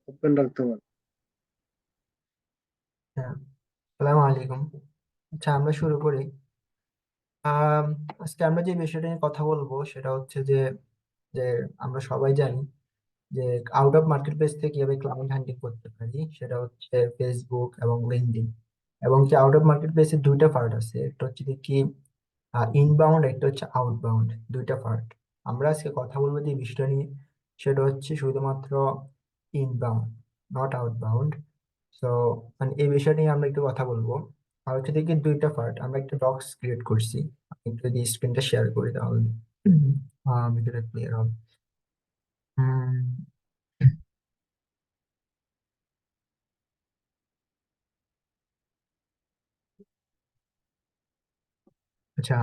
Open রাখতে পারে। হ্যাঁ, আসসালামু আলাইকুম। আচ্ছা, আমরা শুরু করি। আম, আজকে আমরা যে বিষয়টা নিয়ে কথা বলবো সেটা হচ্ছে যে যে আমরা সবাই জানি যে আউট অফ মার্কেট প্লেস থেকে কিভাবে ক্লায়েন্ট হান্টিং করতে পারি, সেটা হচ্ছে ফেসবুক এবং লিঙ্কডইন। এবং কি আউট অফ মার্কেট প্লেসের দুইটা পার্ট আছে, একটা হচ্ছে কি ইনবাউন্ড, একটা হচ্ছে আউটবাউন্ড, দুইটা পার্ট। আমরা আজকে কথা বলবো যে বিষয়টা নিয়ে, সেটা হচ্ছে শুধুমাত্র ইনবাউন্ড, নট আউটবাউন্ড। তো মানে এই বিষয় নিয়ে আমরা একটু কথা বলবো। আর হচ্ছে দেখি দুইটা পার্ট, আমরা একটা ডক্স ক্রিয়েট করছি। আমি একটু যদি স্ক্রিনটা শেয়ার করি তাহলে ভিডিওটা ক্লিয়ার হবে। হুম, আচ্ছা,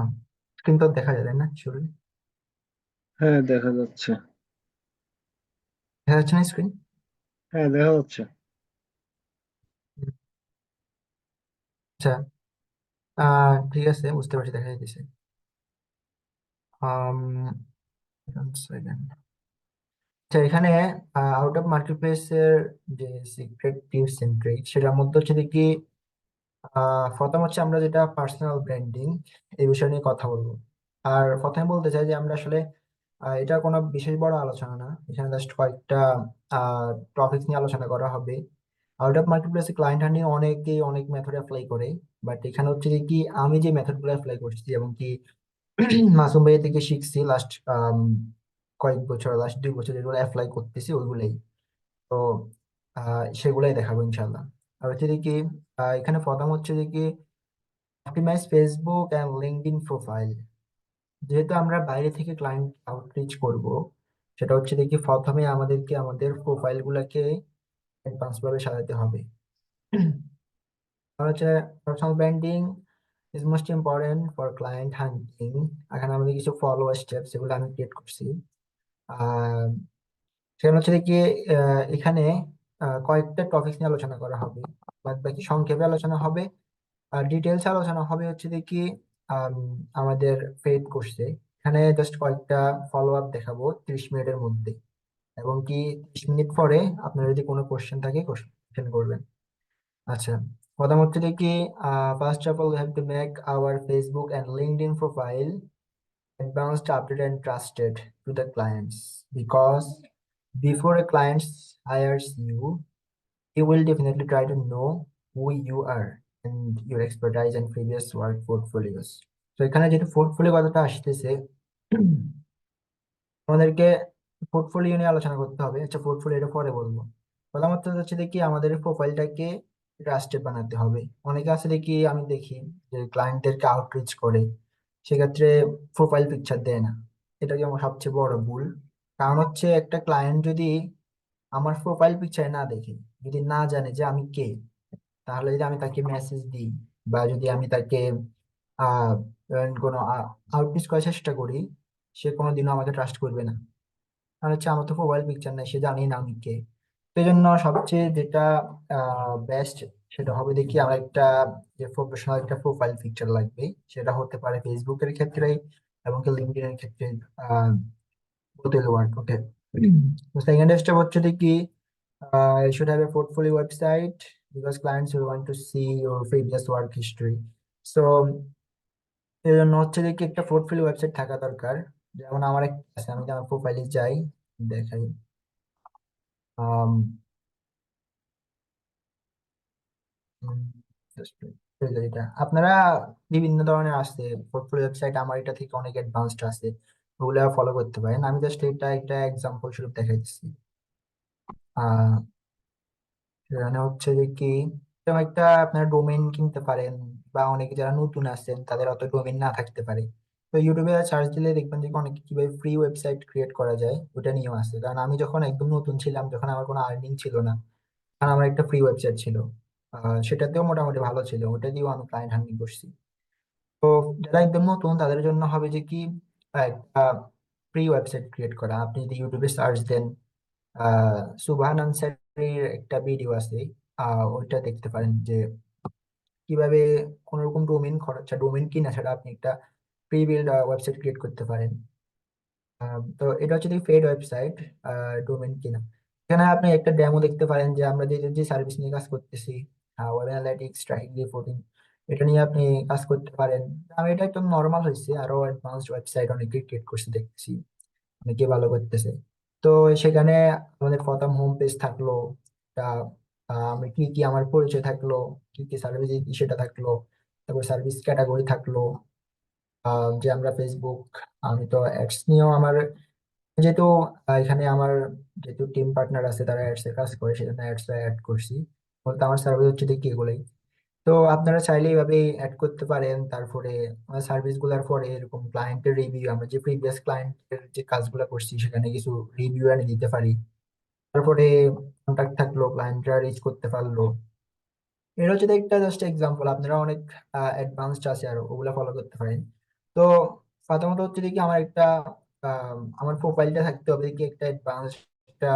স্ক্রিন তো দেখা যায় তাই না শুরু? হ্যাঁ, দেখা যাচ্ছে। দেখা যাচ্ছে না স্ক্রিন? হ্যাঁ, দেখা যাচ্ছে। আচ্ছা, ঠিক আছে, বুঝতে পারছি, দেখা যাচ্ছে। one second। আচ্ছা, এখানে আউট অফ মার্কেট প্লেসের যে সিক্রেট টিপস এন্ড ট্রিক, সেটার মধ্যে হচ্ছে দেখি প্রথম হচ্ছে আমরা যেটা পার্সোনাল ব্র্যান্ডিং, এই বিষয় নিয়ে কথা বলবো। আর প্রথমে বলতে চাই যে আমরা আসলে এটা কোনো বিশেষ বড় আলোচনা না, এখানে জাস্ট কয়েকটা টপিক নিয়ে আলোচনা করা হবে। আউট অফ মার্কেট প্লেসে ক্লায়েন্ট হান্টিং অনেকেই অনেক মেথড অ্যাপ্লাই করে, বাট এখানে হচ্ছে যে কি আমি যে মেথড গুলো অ্যাপ্লাই করছি এবং কি মাসুম ভাইয়া থেকে শিখছি লাস্ট কয়েক বছর, লাস্ট 2 বছর যেগুলো অ্যাপ্লাই করতেছি ওইগুলাই। তো সেগুলাই দেখাবো ইনশাল্লাহ। আর হচ্ছে যে কি এখানে প্রথম হচ্ছে যে কি optimise Facebook and LinkedIn profile. যেহেতু আমরা বাইরে থেকে ক্লায়েন্ট আউটরিচ করব, সেটা হচ্ছে দেখি প্রথমে আমাদেরকে আমাদের প্রোফাইল গুলাকে অ্যাডভান্স ভাবে সাজাতে হবে। আর হচ্ছে personal branding is most important for client হান্টিং। এখানে আমাদের কিছু ফলোয়ার স্টেপস সেগুলো আমি ক্রিয়েট করছি। আহ সেখানে হচ্ছে কি এখানে কয়েকটা টপিক নিয়ে আলোচনা করা হবে, বাদ বাকি সংক্ষেপে আলোচনা হবে। আর ডিটেলস আলোচনা হবে হচ্ছে কি আম, আমাদের পেইড কোর্সে। এখানে জাস্ট কয়েকটা ফলো আপ দেখাবো 30 মিনিটের মধ্যে, এবং কি 30 মিনিট পরে আপনার যদি কোনো কোশ্চেন থাকে কোশ্চেন করবেন। আচ্ছা, প্রথম হচ্ছে কি first of all we have to make our Facebook and LinkedIn profile advanced, updated, and trusted to the clients, because before a client hires you, he will definitely try to know who you are and your expertise and previous work portfolios. তো এখানে যেটা portfolio কথাটা আসতেছে, আমাদেরকে portfolio নিয়ে আলোচনা করতে হবে। আচ্ছা, পোর্টফোলিওটা পরে বলবো। প্রথমত হচ্ছে দেখি আমাদের প্রোফাইলটাকে ট্রাস্টেড বানাতে হবে। অনেকে আছে দেখি, আমি দেখি যে ক্লায়েন্টদেরকে আউটরিচ করে, সেক্ষেত্রে প্রোফাইল পিকচার দেয় না। এটা কি আমার সবচেয়ে বড় ভুল। কারণ হচ্ছে একটা ক্লায়েন্ট যদি আমার প্রোফাইল পিকচার না দেখে, যদি না জানে যে আমি কে, তাহলে যদি আমি তাকে মেসেজ দিই বা যদি আমি তাকে আহ কোনো আউটরিচ করার চেষ্টা করি, সে কোনোদিনও আমাকে ট্রাস্ট করবে না। আর হচ্ছে আমার তো মোবাইল পিকচার নাই, সে জানি না আমি কে। সেই জন্য সবচেয়ে যেটা বেস্ট, সেটা হবে দেখি আমার একটা যে প্রফেশনাল একটা প্রোফাইল পিকচার লাগবে। সেটা হতে পারে ফেসবুকের ক্ষেত্রে এবং লিঙ্কডইন এর ক্ষেত্রে, আহ both will work. Okay. The second step হচ্ছে কি you should have a portfolio website, because clients will want to see your previous work history. So এই জন্য হচ্ছে কি একটা পোর্টফোলিও ওয়েবসাইট থাকা দরকার। যেমন আমার একটা আছে, আমি যদি আমার প্রোফাইলে যাই, দেখাই। আম, উম, just wait, এই যে এটা আপনারা বিভিন্ন ধরনের আছে পোর্টফোলিও ওয়েবসাইট, আমার এটা থেকে অনেক অ্যাডভান্সড আছে, ওগুলা ফলো করতে পারেন। আমি জাস্ট এটা একটা এক্সাম্পল স্বরূপ দেখাইছি। আহ সেখানে হচ্ছে যে কি এরকম একটা আপনার ডোমেইন কিনতে পারেন, বা অনেকে যারা নতুন আছেন তাদের অত ডোমেইন না থাকতে পারে। তো ইউটিউবে সার্চ দিলে দেখবেন যে অনেকে কিভাবে ফ্রি ওয়েবসাইট ক্রিয়েট করা যায় ওটা নিয়েও আছে। কারণ আমি যখন একদম নতুন ছিলাম, যখন আমার কোনো আর্নিং ছিল না, তখন আমার একটা ফ্রি ওয়েবসাইট ছিল। সেটাতেও মোটামুটি ভালো ছিল, ওটা দিয়েও আমি ক্লায়েন্ট হান্টিং করছি। তো যারা একদম নতুন তাদের জন্য হবে যে কি একটা ফ্রি ওয়েবসাইট ক্রিয়েট করা। আপনি যদি ইউটিউবে সার্চ দেন, সুবহান আনসারীর একটা ভিডিও আছে, ওইটা দেখতে পারেন যে কিভাবে কোন রকম ডোমেইন খরচা, ডোমেইন কিনা ছাড়া আপনি একটা প্রি বিল্ড ওয়েবসাইট ক্রিয়েট করতে পারেন। তো এটা হচ্ছে পেইড ওয়েবসাইট, ডোমেইন কিনা। এখানে আপনি একটা ডেমো দেখতে পারেন যে আমরা যে যে সার্ভিস নিয়ে কাজ করতেছি, ওয়েব অ্যানালাইটিক্স, ট্র্যাকিং, রিপোর্টিং, এটা নিয়ে আপনি কাজ করতে পারেন। আমি এটা একদম নর্মাল হয়েছে, আরো অ্যাডভান্সড ওয়েবসাইট অনেকে ক্রিয়েট করছে দেখতেছি, অনেকে ভালো করতেছে। তো সেখানে আমাদের প্রথম হোম পেজ থাকলো, তা আমি কি কি আমার পরিচয় থাকলো, কি কি সার্ভিস সেটা থাকলো, তারপর সার্ভিস ক্যাটাগরি থাকলো, যে আমরা ফেসবুক, আমি তো অ্যাডস নিয়েও আমার যেহেতু এখানে আমার যেহেতু টিম পার্টনার আছে তারা অ্যাডস এর কাজ করে, সেজন্য অ্যাডস অ্যাড করছি। বলতে আমার সার্ভিস হচ্ছে দেখি এগুলোই। তো আপনারা চাইলে এইভাবে অ্যাড করতে পারেন। তারপরে সার্ভিস গুলার পরে এরকম ক্লায়েন্টের রিভিউ, আমরা যে প্রিভিয়াস ক্লায়েন্টের যে কাজগুলো করছি সেখানে কিছু রিভিউ এনে দিতে পারি। তারপরে কন্ট্যাক্ট থাকলো, ক্লায়েন্টরা রিচ করতে পারলো। এটা হচ্ছে একটা জাস্ট এক্সাম্পল, আপনারা অনেক অ্যাডভান্সড আছে আর ওগুলা ফলো করতে পারেন। তো প্রথমত হচ্ছে কি আমার একটা আমার প্রোফাইলটা থাকতে হবে কি একটা অ্যাডভান্স একটা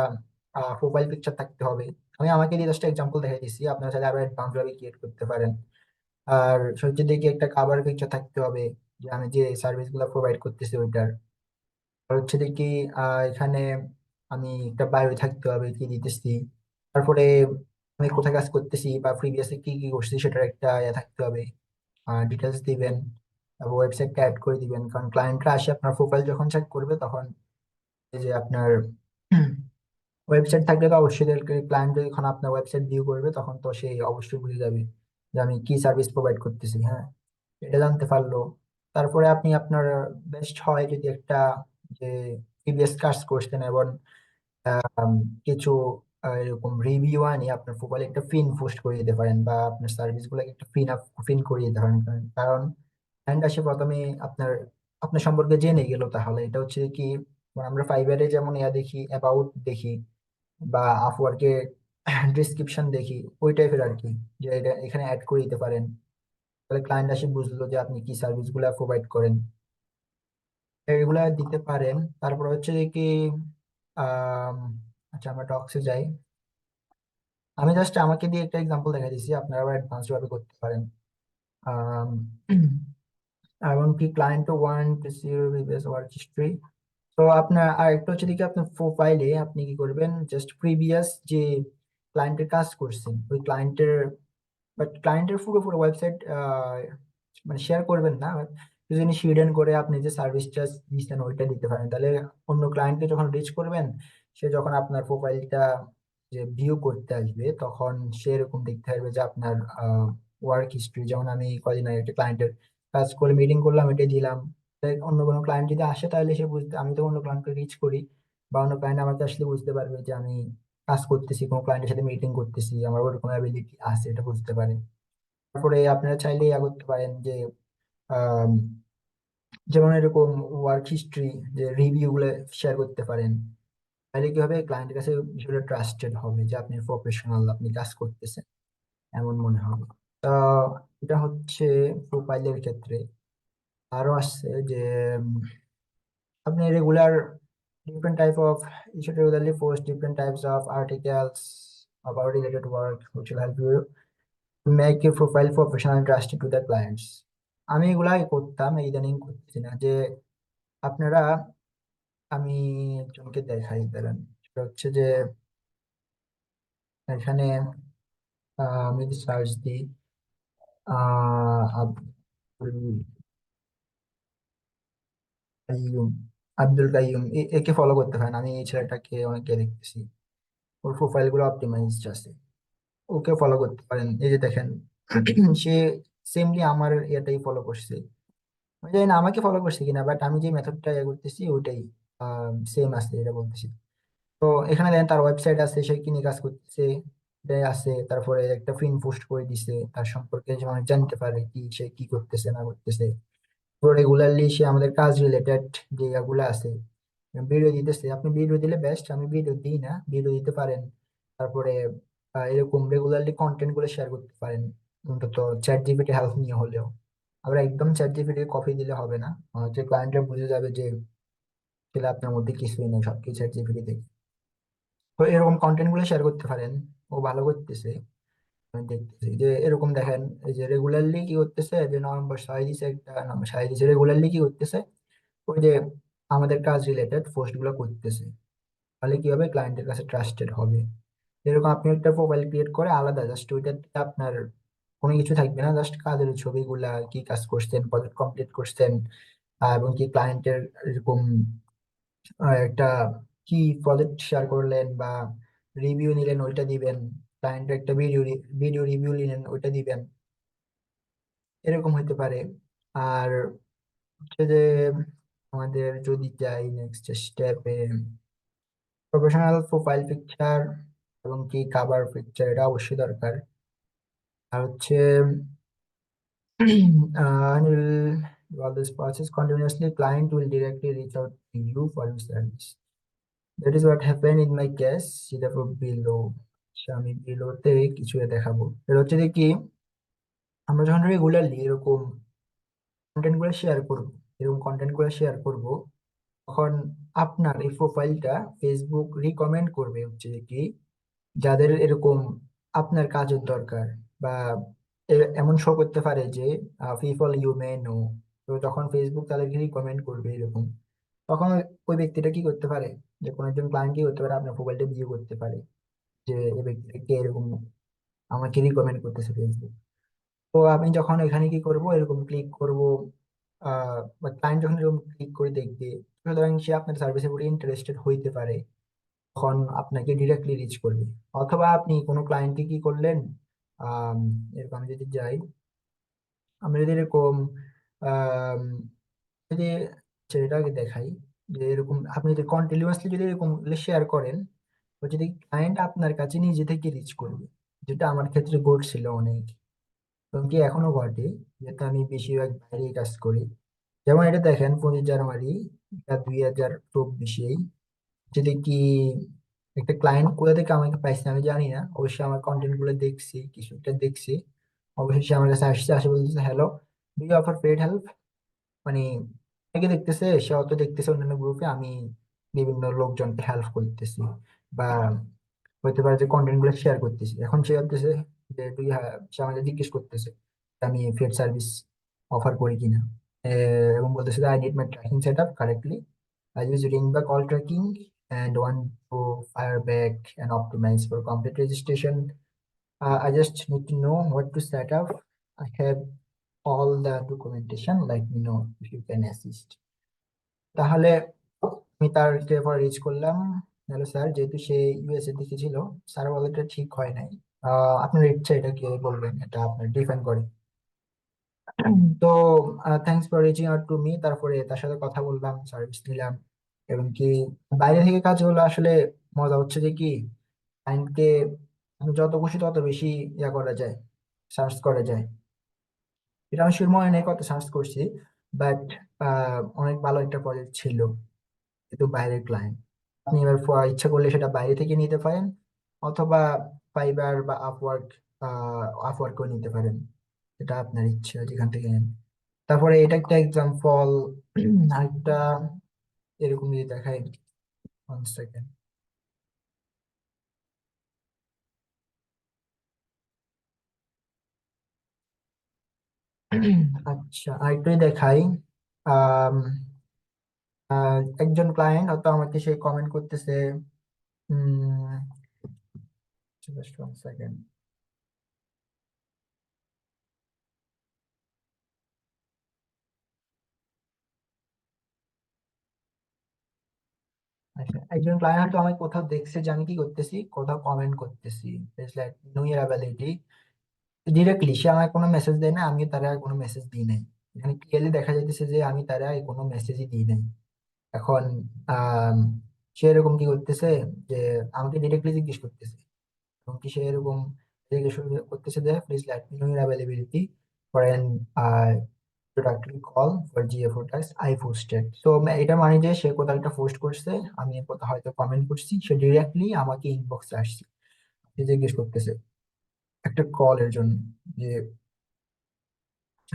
প্রোফাইল পিকচার থাকতে হবে। আমি আমাকে দিয়ে জাস্ট এক্সাম্পল দেখাই দিচ্ছি, আপনারা চাইলে আরো অ্যাডভান্স ভাবে ক্রিয়েট করতে পারেন। আর হচ্ছে দেখি একটা কাভার পিকচার থাকতে হবে, যে আমি যে সার্ভিস গুলা প্রোভাইড করতেছি ওইটার। আর হচ্ছে দেখি এখানে আমি একটা বায়ো থাকতে হবে কি দিতেছি। তারপরে আমি কোথায় কাজ করতেছি বা প্রিভিয়াসে কি কি করছি সেটার একটা ইয়ে থাকতে হবে, ডিটেলস দিবেন। তারপর ওয়েবসাইটটা অ্যাড করে দিবেন, কারণ ক্লায়েন্টরা আসে আপনার প্রোফাইল যখন চেক করবে তখন এই যে আপনার ওয়েবসাইট থাকলে তো অবশ্যই ক্লায়েন্ট যখন আপনার ওয়েবসাইট ভিউ করবে তখন তো সে অবশ্যই বুঝে যাবে যে আমি কি সার্ভিস প্রোভাইড করতেছি। হ্যাঁ, এটা জানতে পারলো। তারপরে আপনি আপনার বেস্ট হয় যদি একটা যে প্রিভিয়াস কাজ করছেন এবং আম, কিছু এরকম রিভিউ আনি আপনার প্রোফাইলে একটা ফিন পোস্ট করে দিতে পারেন, বা আপনার সার্ভিস গুলোকে একটা ফিন ফিন করে দিতে পারেন। কারণ ক্লায়েন্ট আসে প্রথমে আপনার আপনার সম্পর্কে জেনে গেল, তাহলে এটা হচ্ছে কি আমরা ফাইবারে যেমন ইয়া দেখি, অ্যাবাউট দেখি, বা আপওয়ার্কে ডিসক্রিপশন দেখি, ওই টাইপের আর কি, যে এটা এখানে অ্যাড করে দিতে পারেন। তাহলে ক্লায়েন্ট আসে বুঝলো যে আপনি কি সার্ভিস গুলা প্রোভাইড করেন, এগুলা দিতে পারেন। তারপর হচ্ছে কি আহ আচ্ছা আমরা টক্সে যাই। আমি জাস্ট আমাকে দিয়ে একটা এক্সাম্পল দেখা দিচ্ছি, আপনারা আবার অ্যাডভান্স ভাবে করতে পারেন। আম, এমনকি client one previous work history. তো আপনার আর একটা হচ্ছে কি আপনার প্রোফাইলে আপনি কি করবেন, জাস্ট প্রিভিয়াস যে ক্লায়েন্টের কাজ করছেন ওই ক্লায়েন্টের, বাট ক্লায়েন্টের পুরো পুরো ওয়েবসাইট মানে শেয়ার করবেন না, but যদি হিডেন করে আপনি যে সার্ভিসটা দিচ্ছেন ওইটা দিতে পারেন, তাহলে অন্য ক্লায়েন্টকে যখন রিচ করবেন সে যখন আপনার প্রোফাইলটা যে ভিউ করতে আসবে তখন সে এরকম দেখতে পারবে যে আপনার ওয়ার্ক হিস্ট্রি, যেমন আমি কদিন আগে একটা ক্লায়েন্টের কাজ করে মিটিং করলাম, এটা দিলাম। তাই অন্য কোনো ক্লায়েন্ট যদি আসে তাহলে সে বুঝতে, আমি তো অন্য ক্লায়েন্টকে রিচ করি বা অন্য ক্লায়েন্ট আমাকে আসলে বুঝতে পারবে যে আমি কাজ করতেছি, কোনো ক্লায়েন্টের সাথে মিটিং করতেছি, আমার ওরকম অ্যাবিলিটি আছে এটা বুঝতে পারে। তারপরে আপনারা চাইলে ইয়া করতে পারেন যে আম, যেমন এরকম ওয়ার্ক হিস্ট্রি যে রিভিউ গুলো শেয়ার করতে পারেন। তাহলে কি হবে, ক্লায়েন্টের কাছে বিষয়টা ট্রাস্টেড হবে যে আপনি প্রফেশনাল, আপনি কাজ করতেছেন এমন মনে হবে। তা এটা হচ্ছে প্রোফাইলের ক্ষেত্রে। আরো আসছে যে উম, আপনি regular different type of you should regularly post different types of articles about related work which will help you to make your profile professional and trusted to the clients। আমি এগুলাই করতাম, ইদানিং করতেছি না। যে আপনারা, আমি একজনকে দেখাই দাঁড়ান, সেটা হচ্ছে যে এখানে আমি যদি সার্চ দিই আব্দুল কাইয়ুম, আব্দুল কাইয়ুম, একে ফলো করতে পারেন। আমি এই ছেলেটাকে অনেকে দেখতেছি, ওর প্রোফাইল গুলো অপটিমাইজড আছে, ওকে ফলো করতে পারেন। এই যে দেখেন সে সেমলি আমার এটাই ফলো করছে। আমি জানি না আমাকে ফলো করছে কিনা, বাট আমি যে মেথডটা ইয়ে করতেছি ওইটাই সেম আছে এটা বলতেছি। তো এখানে দেখেন তার ওয়েবসাইট আছে, সে কি নিয়ে কাজ করতেছে এটাই আছে। তারপরে একটা ফিন পোস্ট করে দিছে তার সম্পর্কে, যে মানুষ জানতে পারে কি সে কি করতেছে না করতেছে। রেগুলারলি সে আমাদের কাজ রিলেটেড যে এগুলো আছে ভিডিও দিতেছে। আপনি ভিডিও দিলে বেস্ট, আমি ভিডিও দিই না, ভিডিও দিতে পারেন। তারপরে এরকম রেগুলারলি কন্টেন্ট গুলো শেয়ার করতে পারেন, অন্তত চ্যাট জিপিটি হেল্প নিয়ে হলেও। আবার একদম চ্যাট জিপিটি কপি দিলে হবে না, যে ক্লায়েন্টরা বুঝে যাবে যে আসলে আপনার মধ্যে কিছুই নেই, সবকিছু চ্যাট জিপিটি থেকে। তো এরকম কন্টেন্ট গুলো শেয়ার করতে পারেন, ও ভালো করতেছে। আমি দেখতেছি যে এরকম দেখেন, এই যে রেগুলারলি কি করতেছে, যে নভেম্বর 6 দিছে, একটা নভেম্বর 6 দিছে, রেগুলারলি কি করতেছে ওই যে আমাদের কাজ রিলেটেড পোস্ট গুলো করতেছে। তাহলে কি হবে, ক্লায়েন্টের কাছে ট্রাস্টেড হবে। এরকম আপনি একটা প্রোফাইল ক্রিয়েট করে আলাদা জাস্ট ওইটাতে আপনার কোনো কিছু থাকবে না, জাস্ট কাজের ছবিগুলা, কি কাজ করছেন, প্রজেক্ট কমপ্লিট করছেন, এবং কি ক্লায়েন্টের এরকম একটা কি প্রজেক্ট শেয়ার করলেন বা রিভিউ নিলেন ওইটা দিবেন, ক্লায়েন্টের একটা ভিডিও রিভিউ নিলেন ওইটা দিবেন, এরকম হতে পারে। আর হচ্ছে যে আমাদের যদি যাই নেক্সট স্টেপে, প্রফেশনাল প্রোফাইল পিকচার এবং কি কাভার পিকচার এটা অবশ্যই দরকার। আর হচ্ছে and will while this process continuously, client will directly reach out to you for your service. That is what happened in my case. See the below. আচ্ছা, আমি বিলোতে কিছু দেখাবো। এটা হচ্ছে যে কি, আমরা যখন রেগুলারলি এরকম কন্টেন্ট গুলো শেয়ার করবো, এরকম কন্টেন্ট গুলো শেয়ার করবো, তখন আপনার এই প্রোফাইলটা ফেসবুক রিকমেন্ড করবে হচ্ছে যে কি, যাদের এরকম আপনার কাজের দরকার, বা এমন শো করতে পারে যে পিপল ইউ মে নো। তো যখন ফেসবুক তাদেরকে রিকমেন্ড করবে এরকম, তখন ওই ব্যক্তিটা কি করতে পারে, যে কোনো একজন ক্লায়েন্ট কি করতে পারে, আপনার প্রোফাইলটা ভিউ করতে পারে যে এই ব্যক্তিটা কে এরকম আমাকে রিকমেন্ড করতেছে ফেসবুক। তো আমি যখন এখানে কি করব, এরকম ক্লিক করব, বা ক্লায়েন্ট যখন এরকম ক্লিক করে দেখবে, সুতরাং সে আপনার সার্ভিসের উপরে ইন্টারেস্টেড হইতে পারে, তখন আপনাকে ডিরেক্টলি রিচ করবে। অথবা আপনি কোনো ক্লায়েন্টকে কি করলেন, আম, এরকম আমি যদি যাই, আমরা যদি এরকম আম, যদি সেটাকে দেখাই, যে এরকম আপনি যদি কন্টিনিউয়াসলি যদি এরকম শেয়ার করেন, তো যদি ক্লায়েন্ট আপনার কাছে নিজে থেকে রিচ করবে, যেটা আমার ক্ষেত্রে ঘটছিল অনেক, এবং কি এখনো ঘটে, যেটা আমি বেশিরভাগ বাইরেই কাজ করি। যেমন এটা দেখেন 25 জানুয়ারি, এটা 2024, যদি কি একটা ক্লায়েন্ট কোথা থেকে আমাকে পাইছে আমি জানি না, অবশ্যই আমার কন্টেন্ট গুলো দেখছি, কিছুটা দেখছি, অবশ্যই সে আমার কাছে আসছে, আসে বলতেছে hello, do you offer paid help. মানে অনেকে দেখতেছে, সে অত দেখতেছে অন্যান্য গ্রুপে আমি বিভিন্ন লোকজনকে হেল্প করতেছি, বা হতে পারে যে কন্টেন্ট গুলো শেয়ার করতেছি, এখন সে ভাবতেছে যে তুই, সে আমাকে জিজ্ঞেস করতেছে যে আমি পেড সার্ভিস অফার করি কিনা। এবং বলতেছে I need my tracking set up correctly, I use ringback all tracking and want to fire back and optimize for complete registration. I just need to know what to set up. I have all the documentation. Let me know if you can assist. তাহলে আমি তার পরে rich করলাম, hello sir, যেহেতু সে USA দিকে ছিল, sir বলে এটা ঠিক হয় নাই। আপনার ইচ্ছা, এটা কে বলবেন, এটা আপনার ডিপেন্ড করে। তো thanks for reaching out to me, তারপরে তার সাথে কথা বললাম, সার্ভিস নিলাম। এবং কি বাইরে থেকে কাজ হলো আসলে মজা হচ্ছে যে কি, ক্লায়েন্টকে যত খুশি তত বেশি ইয়া করা যায়, সার্চ করা যায়। এটা আমি শিওর মনে নেই কত সার্চ করছি, বাট অনেক ভালো একটা প্রজেক্ট ছিল, কিন্তু বাইরের ক্লায়েন্ট। আপনি এবার ইচ্ছা করলে সেটা বাইরে থেকে নিতে পারেন, অথবা ফাইবার বা আপওয়ার্কও নিতে পারেন, এটা আপনার ইচ্ছা যেখান থেকে নেন। তারপরে এটা একটা এক্সাম্পল, আরেকটা এরকম যদি দেখাই, 1 সেকেন্ড। আচ্ছা, আরেকটাই দেখাই। আম, একজন ক্লায়েন্ট হয়তো আমাকে সে কমেন্ট করতেছে, জাস্ট 1 সেকেন্ড। আচ্ছা, একজন ক্লায়েন্ট হয়তো আমাকে কোথাও দেখছে যে আমি কি করতেছি, কোথাও কমেন্ট করতেছি, লাইক নো ইয়ার অ্যাবিলিটি, ডিরেক্টলি সে আমাকে কোনো মেসেজ দেয় না, আমি তারা কোনো মেসেজ দিই নাই। এখানে ক্লিয়ারলি দেখা যাইতেছে যে আমি তারা কোনো মেসেজই দিই নাই। এখন আহ সে এরকম কি করতেছে, যে আমাকে ডিরেক্টলি জিজ্ঞেস করতেছে, এবং কি সে এরকম জিজ্ঞেস করতেছে যে please let me no your availability for an introductory call for GA4 task I posted. তো এটা মানে যে সে কোথাও একটা পোস্ট করছে, আমি কোথাও হয়তো কমেন্ট করছি, সে ডিরেক্টলি আমাকে ইনবক্সে আসছে, সে জিজ্ঞেস করতেছে একটা কলের জন্য, যে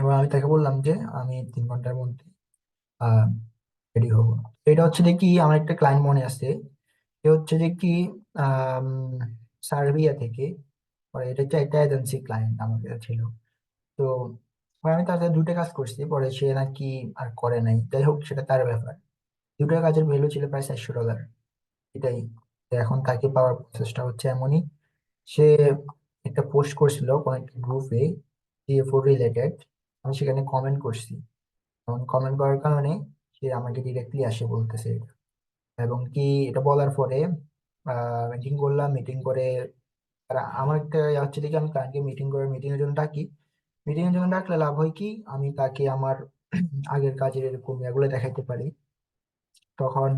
এবং আমি তাকে বললাম যে আমি 3 ঘন্টার মধ্যে রেডি হবো। এটা হচ্ছে যে কি, আমার একটা ক্লায়েন্ট মনে আছে, সে হচ্ছে যে কি আম, সার্বিয়া থেকে, পরে এটা হচ্ছে একটা এজেন্সি ক্লায়েন্ট আমাদের ছিল। তো পরে আমি তার সাথে 2টা কাজ করছি, পরে সে নাকি আর করে নাই, যাই হোক সেটা তার ব্যাপার। 2টা কাজের ভ্যালু ছিল প্রায় $400। এটাই। তো এখন তাকে পাওয়ার প্রসেসটা হচ্ছে এমনই, সে একটা পোস্ট করছিল কোন একটা গ্রুপে সিএফও রিলেটেড, আমি সেখানে কমেন্ট করছি। এবং কমেন্ট করার কারণে সে আমাকে ডিরেক্টলি আসে বলতেছে এটা। এবং কি এটা বলার পরে মিটিং করলাম, মিটিং করে আর আমার একটা হচ্ছে দেখি আমি ক্লায়েন্টকে মিটিং এর জন্য ডাকি। মিটিং এর জন্য ডাকলে লাভ হয় কি, আমি তাকে আমার আগের কাজের এরকম এগুলো দেখাইতে পারি। তখন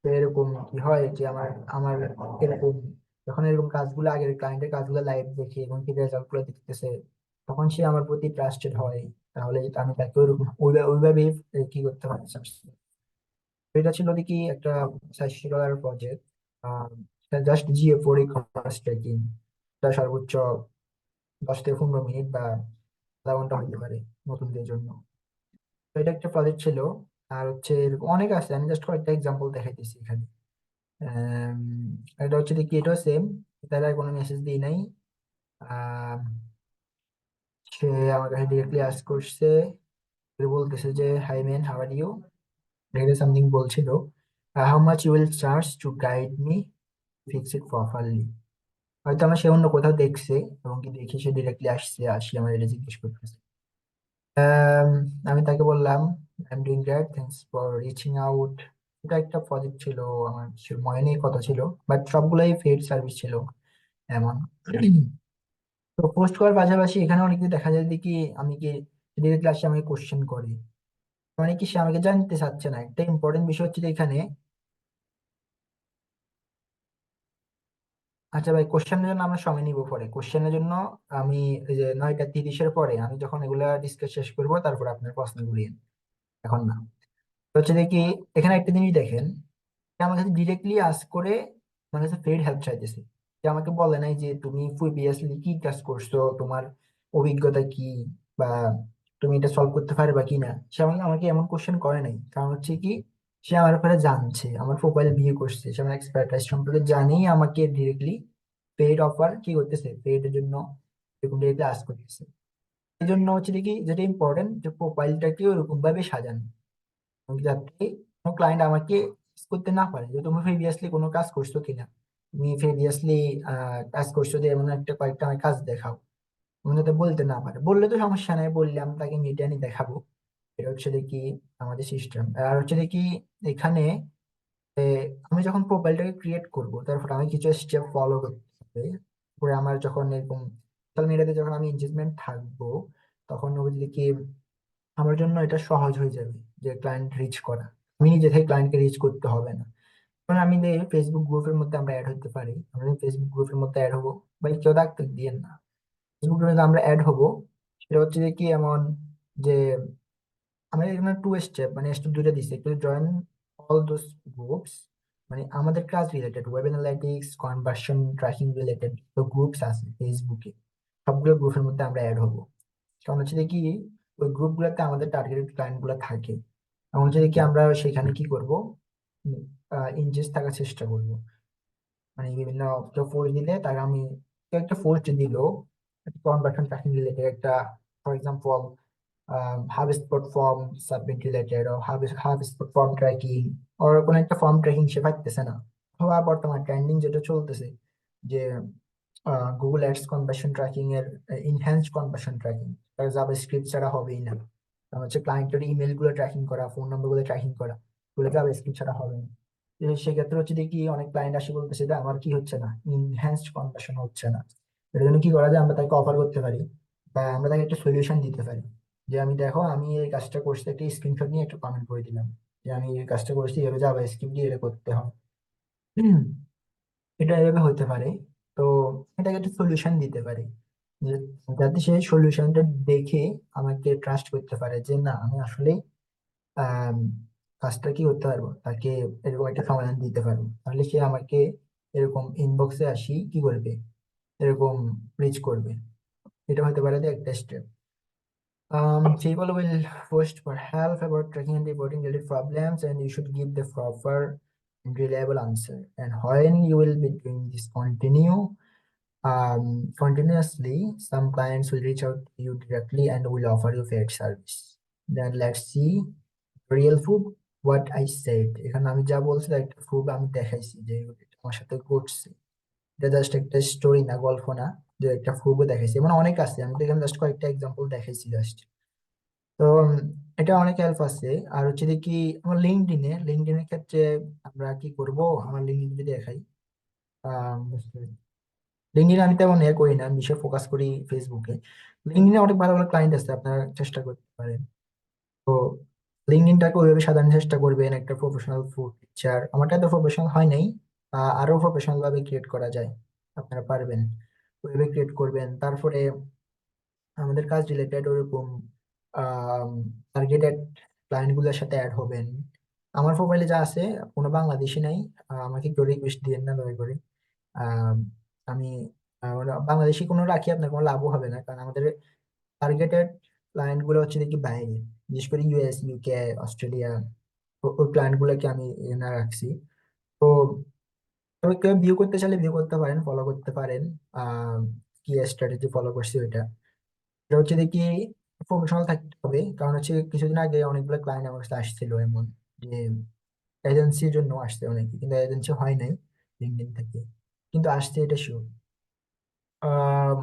তো এরকম কি হয় যে আমার আমার এরকম যখন এরকম কাজগুলো আগের ক্লায়েন্টের কাজগুলো লাইভ দেখি এবং কি রেজাল্ট গুলো দেখতেছে, তখন সে আমার প্রতি ট্রাস্টেড হয়। তাহলে আমি তাকে ওইরকম ওইভাবেই কি করতে পারি। এটা ছিল দেখি একটা $60 project, just GA four e commerce trekking. সর্বোচ্চ 10 থেকে 15 মিনিট বা আধা ঘন্টা হতে পারে নতুনদের জন্য। তো এটা একটা প্রজেক্ট ছিল। আর হচ্ছে এরকম অনেক আছে, আমি জাস্ট কয়েকটা এক্সাম্পল দেখাইতেছি এখানে। আম, এটা হচ্ছে দেখি এটাও সেম, তারা কোনো মেসেজ দিই নাই। আম, সে আমার কাছে ডিরেক্টলি আস্ক করছে, সে বলতেছে যে hi man, how are you, something বলছিল, how much you will charge to guide me fix it properly. হয়তো আমার সে অন্য কোথাও দেখছে, এবং কি দেখে সে ডিরেক্টলি আসি আমার এটা জিজ্ঞেস করতেছে। আম, আমি তাকে বললাম I am doing great, thanks for reaching out. এটা একটা প্রজেক্ট ছিল, আমার মনে নেই কথা ছিল, বাট সবগুলাই পেড সার্ভিস ছিল এমন। তো পোস্ট করার পাশাপাশি এখানে অনেক কিছু দেখা যায় দেখি, আমি কি ডিরেক্টলি আসে আমাকে কোশ্চেন করে, মানে কি সে আমাকে জানতে চাচ্ছে না। একটা ইম্পর্টেন্ট বিষয় হচ্ছে যে এখানে, আচ্ছা ভাই, কোশ্চেনের জন্য আমরা সময় নিব পরে, কোশ্চেনের জন্য আমি ওই যে 9টা 30-এর পরে আমি যখন এগুলা ডিসকাস শেষ করবো তারপর আপনার প্রশ্নগুলি, এখন না। তো হচ্ছে দেখি এখানে একটা জিনিস দেখেন, সে আমার কাছে ডিরেক্টলি আস্ক করে আমার কাছে পেইড হেল্প চাইতেছে। সে আমাকে বলে নাই যে তুমি প্রিভিয়াসলি কি কাজ করছো, তোমার অভিজ্ঞতা কি, বা তুমি এটা সলভ করতে পারবা কি না। সে আমাকে আমাকে এমন কোশ্চেন করে নাই, কারণ হচ্ছে কি, সে আমার ব্যাপারে জানছে, আমার প্রোফাইল ভিউ করছে, সে আমার এক্সপার্টাইজ সম্পর্কে জানেই আমাকে ডিরেক্টলি পেইড অফার কি করতেছে, পেইড এর জন্য এরকম ডিরেক্টলি আস্ক করতেছে। এই জন্য হচ্ছে কি, যেটা ইম্পর্টেন্ট যে প্রোফাইলটাকে ওরকম ভাবে সাজানো, যাতে কোনো ক্লায়েন্ট আমাকে use করতে না পারে যে তুমি প্রিভিয়াসলি কোনো কাজ করছো কিনা, তুমি প্রিভিয়াসলি কাজ করছো যে এমন একটা কয়েকটা আমার কাজ দেখাও, তুমি যাতে বলতে না পারে। বললে তো সমস্যা নাই, বললে আমি তাকে মিডিয়া নিয়ে দেখাবো। এটা হচ্ছে দেখি আমাদের সিস্টেম। আর হচ্ছে দেখি এখানে এ, আমি যখন প্রোফাইলটাকে ক্রিয়েট করব, তারপর আমি কিছু স্টেপ ফলো করতে হবে। পরে আমার যখন এরকম সোশ্যাল মিডিয়াতে যখন আমি এনগেজমেন্ট থাকবো, তখন ওই দেখি আমার জন্য এটা সহজ হয়ে যাবে যে ক্লায়েন্ট রিচ করা। আমি নিজে থেকে ক্লায়েন্টকে রিচ করতে হবে না। কারণ আমি ফেসবুক গ্রুপের মধ্যে আমরা অ্যাড হতে পারি, আমরা ফেসবুক গ্রুপের মধ্যে অ্যাড হবো, বা কেউ ডাকতে দিয়েন না, ফেসবুক গ্রুপে আমরা অ্যাড হবো। সেটা হচ্ছে যে কি এমন যে আমাদের এখানে 2 স্টেপ, মানে স্টেপ দুইটা দিচ্ছে, একটু জয়েন অল দোজ গ্রুপস, মানে আমাদের কাজ related web analytics conversion tracking related তো গ্রুপস আছে ফেসবুকে, সবগুলো গ্রুপের মধ্যে আমরা অ্যাড হবো। কারণ হচ্ছে কি, ওই গ্রুপগুলোতে আমাদের টার্গেটেড ক্লায়েন্ট গুলো থাকে। এবং হচ্ছে কি আমরা সেখানে কি করব, ইনজেস্ট থাকার চেষ্টা করব। মানে বিভিন্ন পোস্ট দিলে তার আমি, কেউ একটা পোস্ট দিল কনভার্সন ট্র্যাকিং রিলেটেড একটা, for example HubSpot form submit related, ও HubSpot ফর্ম ট্র্যাকিং, ওর কোনো একটা ফর্ম ট্র্যাকিং সে পাইতেছে না, অথবা বর্তমান ট্রেন্ডিং যেটা চলতেছে যে গুগল অ্যাডস কনভার্সন ট্র্যাকিং এর ইনহ্যান্স কনভার্সন ট্র্যাকিং, জাভাস্ক্রিপ্ট ছাড়া হবেই না। কারণ হচ্ছে ক্লায়েন্টের ইমেল গুলো ট্র্যাকিং করা, ফোন নম্বর গুলো ট্র্যাকিং করা, এগুলো জাভাস্ক্রিপ্ট ছাড়া হবে না। তো সেক্ষেত্রে হচ্ছে দেখি অনেক ক্লায়েন্ট আসে বলতেছে যে আমার কি হচ্ছে না, ইনহ্যান্সড কনভার্সন হচ্ছে না। এর জন্য কি করা যায়, আমরা তাকে অফার করতে পারি, বা আমরা তাকে একটা সলিউশন দিতে পারি। যে আমি দেখো, আমি এই কাজটা করছি, একটা স্ক্রিনশট নিয়ে একটা কমেন্ট করে দিলাম যে আমি এই কাজটা করছি, এভাবে জাভাস্ক্রিপ্ট দিয়ে এটা করতে হয়। এটা এভাবে হতে পারে। তো এটাকে একটা সলিউশন দিতে পারি, যে যাতে সেই সলিউশনটা দেখে আমাকে ট্রাস্ট করতে পারে যে না, আমি আসলে আহ কাজটা কি করতে পারবো, তাকে এরকম একটা সমাধান দিতে পারবো। তাহলে সে আমাকে এরকম ইনবক্সে আসি কি করবে, এরকম রিচ করবে। এটা হতে পারে যে একটা step. People will post for help about tracking and reporting related problems, and you should give the proper and reliable answer. And when you will be doing this continuously, some clients will reach out to you directly and will offer you paid service. Then let's see real proof. What I said, এখানে আমি যা বলছি তার একটা proof আমি দেখাইছি যে এটা আমার সাথে ঘটছে। এটা জাস্ট একটা স্টোরি না, গল্প না, যে একটা প্রুফও দেখাইছি। মানে অনেক আছে, আমি তো এখানে জাস্ট কয়েকটা এক্সাম্পল দেখাইছি জাস্ট। তো এটা অনেক হেল্প আছে। আর হচ্ছে কি, আমার লিঙ্কডইনের ক্ষেত্রে আমরা কি করব, আমার লিঙ্কডইন যদি দেখাই, লিঙ্কডইনে আমি তেমন করি না, আমি বেশি ফোকাস করি ফেসবুকে। লিঙ্কডইনে অনেক ভালো ভালো ক্লায়েন্ট আছে, আপনারা চেষ্টা করতে পারেন। তো লিঙ্কডইনটাকে ওইভাবে সাজানোর চেষ্টা করবেন, একটা প্রফেশনাল ফুড পিকচার, আমারটা তো প্রফেশনাল হয় নাই, আরো প্রফেশনাল ভাবে ক্রিয়েট করা যায়, আপনারা পারবেন। ওইভাবে ক্রিয়েট করবেন। তারপরে আমাদের কাজ রিলেটেড ওরকম টার্গেটেড ক্লায়েন্ট গুলোর সাথে অ্যাড হবেন। আমার প্রোফাইলে যা আছে কোনো বাংলাদেশি নাই, আমাকে কেউ রিকোয়েস্ট দিয়েন না দয়া করে। আম, আমি মানে বাংলাদেশি কোনো রাখি আপনার কোনো লাভও হবে না, কারণ আমাদের টার্গেটেড ক্লায়েন্ট গুলো হচ্ছে দেখি বাইরে, বিশেষ করে ইউএস, ইউকে, অস্ট্রেলিয়া। ওই ক্লায়েন্ট গুলোকে আমি এনে রাখছি। তো তবে কেউ ভিউ করতে চাইলে ভিউ করতে পারেন, ফলো করতে পারেন। আহ কি স্ট্র্যাটেজি ফলো করছি ওইটা, এটা হচ্ছে দেখি প্রফেশনাল থাকতে হবে। কারণ হচ্ছে কিছুদিন আগে অনেকগুলো ক্লায়েন্ট আমার কাছে আসছিল এমন, যে এজেন্সির জন্য আসছে অনেকে, কিন্তু এজেন্সি হয় নাই লিঙ্কডইন থেকে, কিন্তু আসছে এটা শিওর। আহ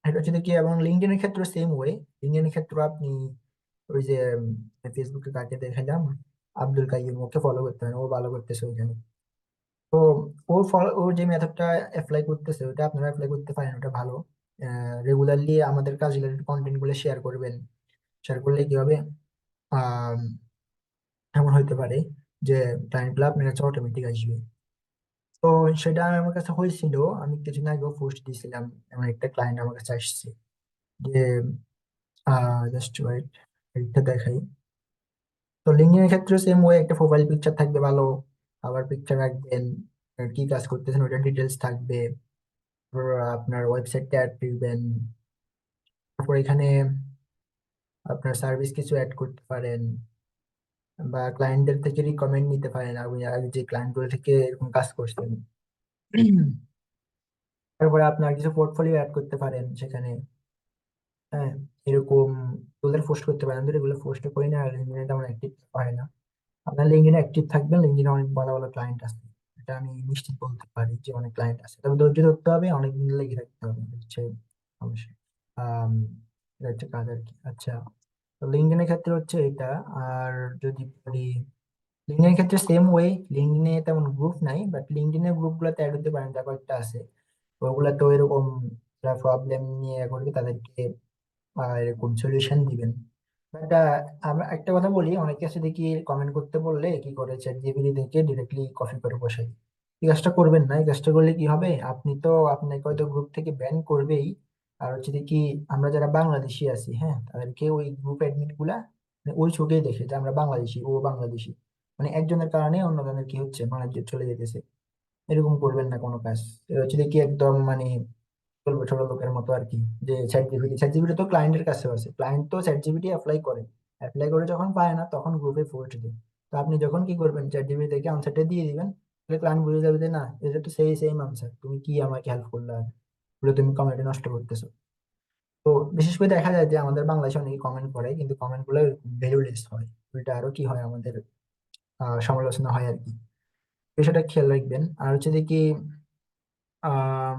এটা হচ্ছে দেখি, এবং লিঙ্কডইনের ক্ষেত্রে সেম ওয়ে। লিঙ্কডইনের ক্ষেত্রে আপনি ওই যে ফেসবুকে কাকে দেখালাম, আব্দুল কাইয়ুম, ওকে ফলো করতে হয়, ও ভালো করতেছে ওইখানে। তো ও যে মেথডটা অ্যাপ্লাই করতেছে ওটা আপনারা অ্যাপ্লাই করতে পারেন, ওটা ভালো। রেগুলারলি আমাদের কাজ রিলেটেড কন্টেন্ট গুলো শেয়ার করবেন। শেয়ার করলে কি হবে, আহ এমন হইতে পারে যে ক্লায়েন্ট গুলো আপনার কাছে অটোমেটিক আসবে। তো সেটা আমার কাছে হয়েছিল, আমি কিছুদিন আগেও পোস্ট দিয়েছিলাম, এমন একটা ক্লায়েন্ট আমার কাছে আসছে, যে জাস্ট ওয়েট, এটা দেখাই। তো লিঙ্কডইনের ক্ষেত্রে সেম ওয়ে, একটা প্রোফাইল পিকচার থাকবে ভালো, আবার পিকচার রাখবেন, আর কি কাজ করতেছেন ওটা ডিটেলস থাকবে। তারপর আপনার ওয়েবসাইটটা অ্যাড দিবেন। তারপর এখানে আপনার সার্ভিস কিছু অ্যাড করতে পারেন, বা ক্লায়েন্টদের থেকে রিকমেন্ড নিতে পারেন, আপনি আগে যে ক্লায়েন্ট গুলো থেকে এরকম কাজ করছেন। তারপরে আপনার কিছু পোর্টফোলিও অ্যাড করতে পারেন সেখানে। হ্যাঁ, এরকম ওদের পোস্ট করতে পারেন, আমি এগুলো পোস্ট করি না, আর লিঙ্কডইনে তেমন অ্যাক্টিভ হয় না। আপনার লিঙ্কডইনে অ্যাক্টিভ থাকবেন, লিঙ্কডইনে অনেক ভালো ভালো ক্লায়েন্ট আছে, এটা আমি নিশ্চিত বলতে পারি যে অনেক ক্লায়েন্ট আছে। তবে ধৈর্য ধরতে হবে, অনেকদিন লেগে থাকতে হবে, এটা হচ্ছে সমস্যা। আম, এটা হচ্ছে কাজ আর কি। আচ্ছা, তো লিঙ্কডইনের ক্ষেত্রে হচ্ছে এটা। আর যদি বলি, লিঙ্কডইনের ক্ষেত্রে সেম ওয়ে, লিঙ্কডইনে তেমন গ্রুপ নাই, বাট লিঙ্কডইনের গ্রুপ গুলোতে অ্যাড হতে পারেন, তারপর একটা আছে ওগুলা তো এরকম, যারা প্রবলেম নিয়ে করবে তাদেরকে এরকম সলিউশন দিবেন। বাট আমরা একটা কথা বলি, অনেকে আছে দেখি কমেন্ট করতে বললে কি করে চ্যাট জিপিটি থেকে ডিরেক্টলি কপি করে বসাই। এই কাজটা করবেন না। এই কাজটা করলে কি হবে, আপনি তো আপনাকে হয়তো গ্রুপ থেকে ব্যান করবেই। আর হচ্ছে কি, আমরা যারা বাংলাদেশি আছি, হ্যাঁ, তাদেরকে ওই গ্রুপ অ্যাডমিন গুলা মানে ওই চোখেই দেখে যে আমরা বাংলাদেশি, ও বাংলাদেশি, মানে একজনের কারণে অন্যজনের কি হচ্ছে, বাণিজ্য চলে যেতেছে। এরকম করবেন না কোনো কাজ। এটা হচ্ছে কি একদম মানে বলবো ছোট লোকের মতো আর কি, যে চ্যাট জিপিটি তো ক্লায়েন্টের কাছেও আছে, ক্লায়েন্ট তো চ্যাট জিপিটি অ্যাপ্লাই করে, অ্যাপ্লাই করে যখন পায় না তখন গ্রুপে পোস্ট দেয়। তো আপনি যখন কি করবেন, চ্যাট জিপিটি থেকে আনসারটা দিয়ে দিবেন, তাহলে ক্লায়েন্ট বুঝে যাবে যে না, এটা তো সেই সেম আনসার, তুমি কি আমাকে হেল্প করলে আর, বলে তুমি কমেন্টে নষ্ট করতেছো। তো বিশেষ করে দেখা যায় যে আমাদের বাংলাদেশে অনেকে কমেন্ট করে, কিন্তু কমেন্ট গুলো ভ্যালুলেস হয়, উল্টা আরো কি হয়, আমাদের সমালোচনা হয় আর কি। বিষয়টা খেয়াল রাখবেন। আর হচ্ছে যে কি, আহ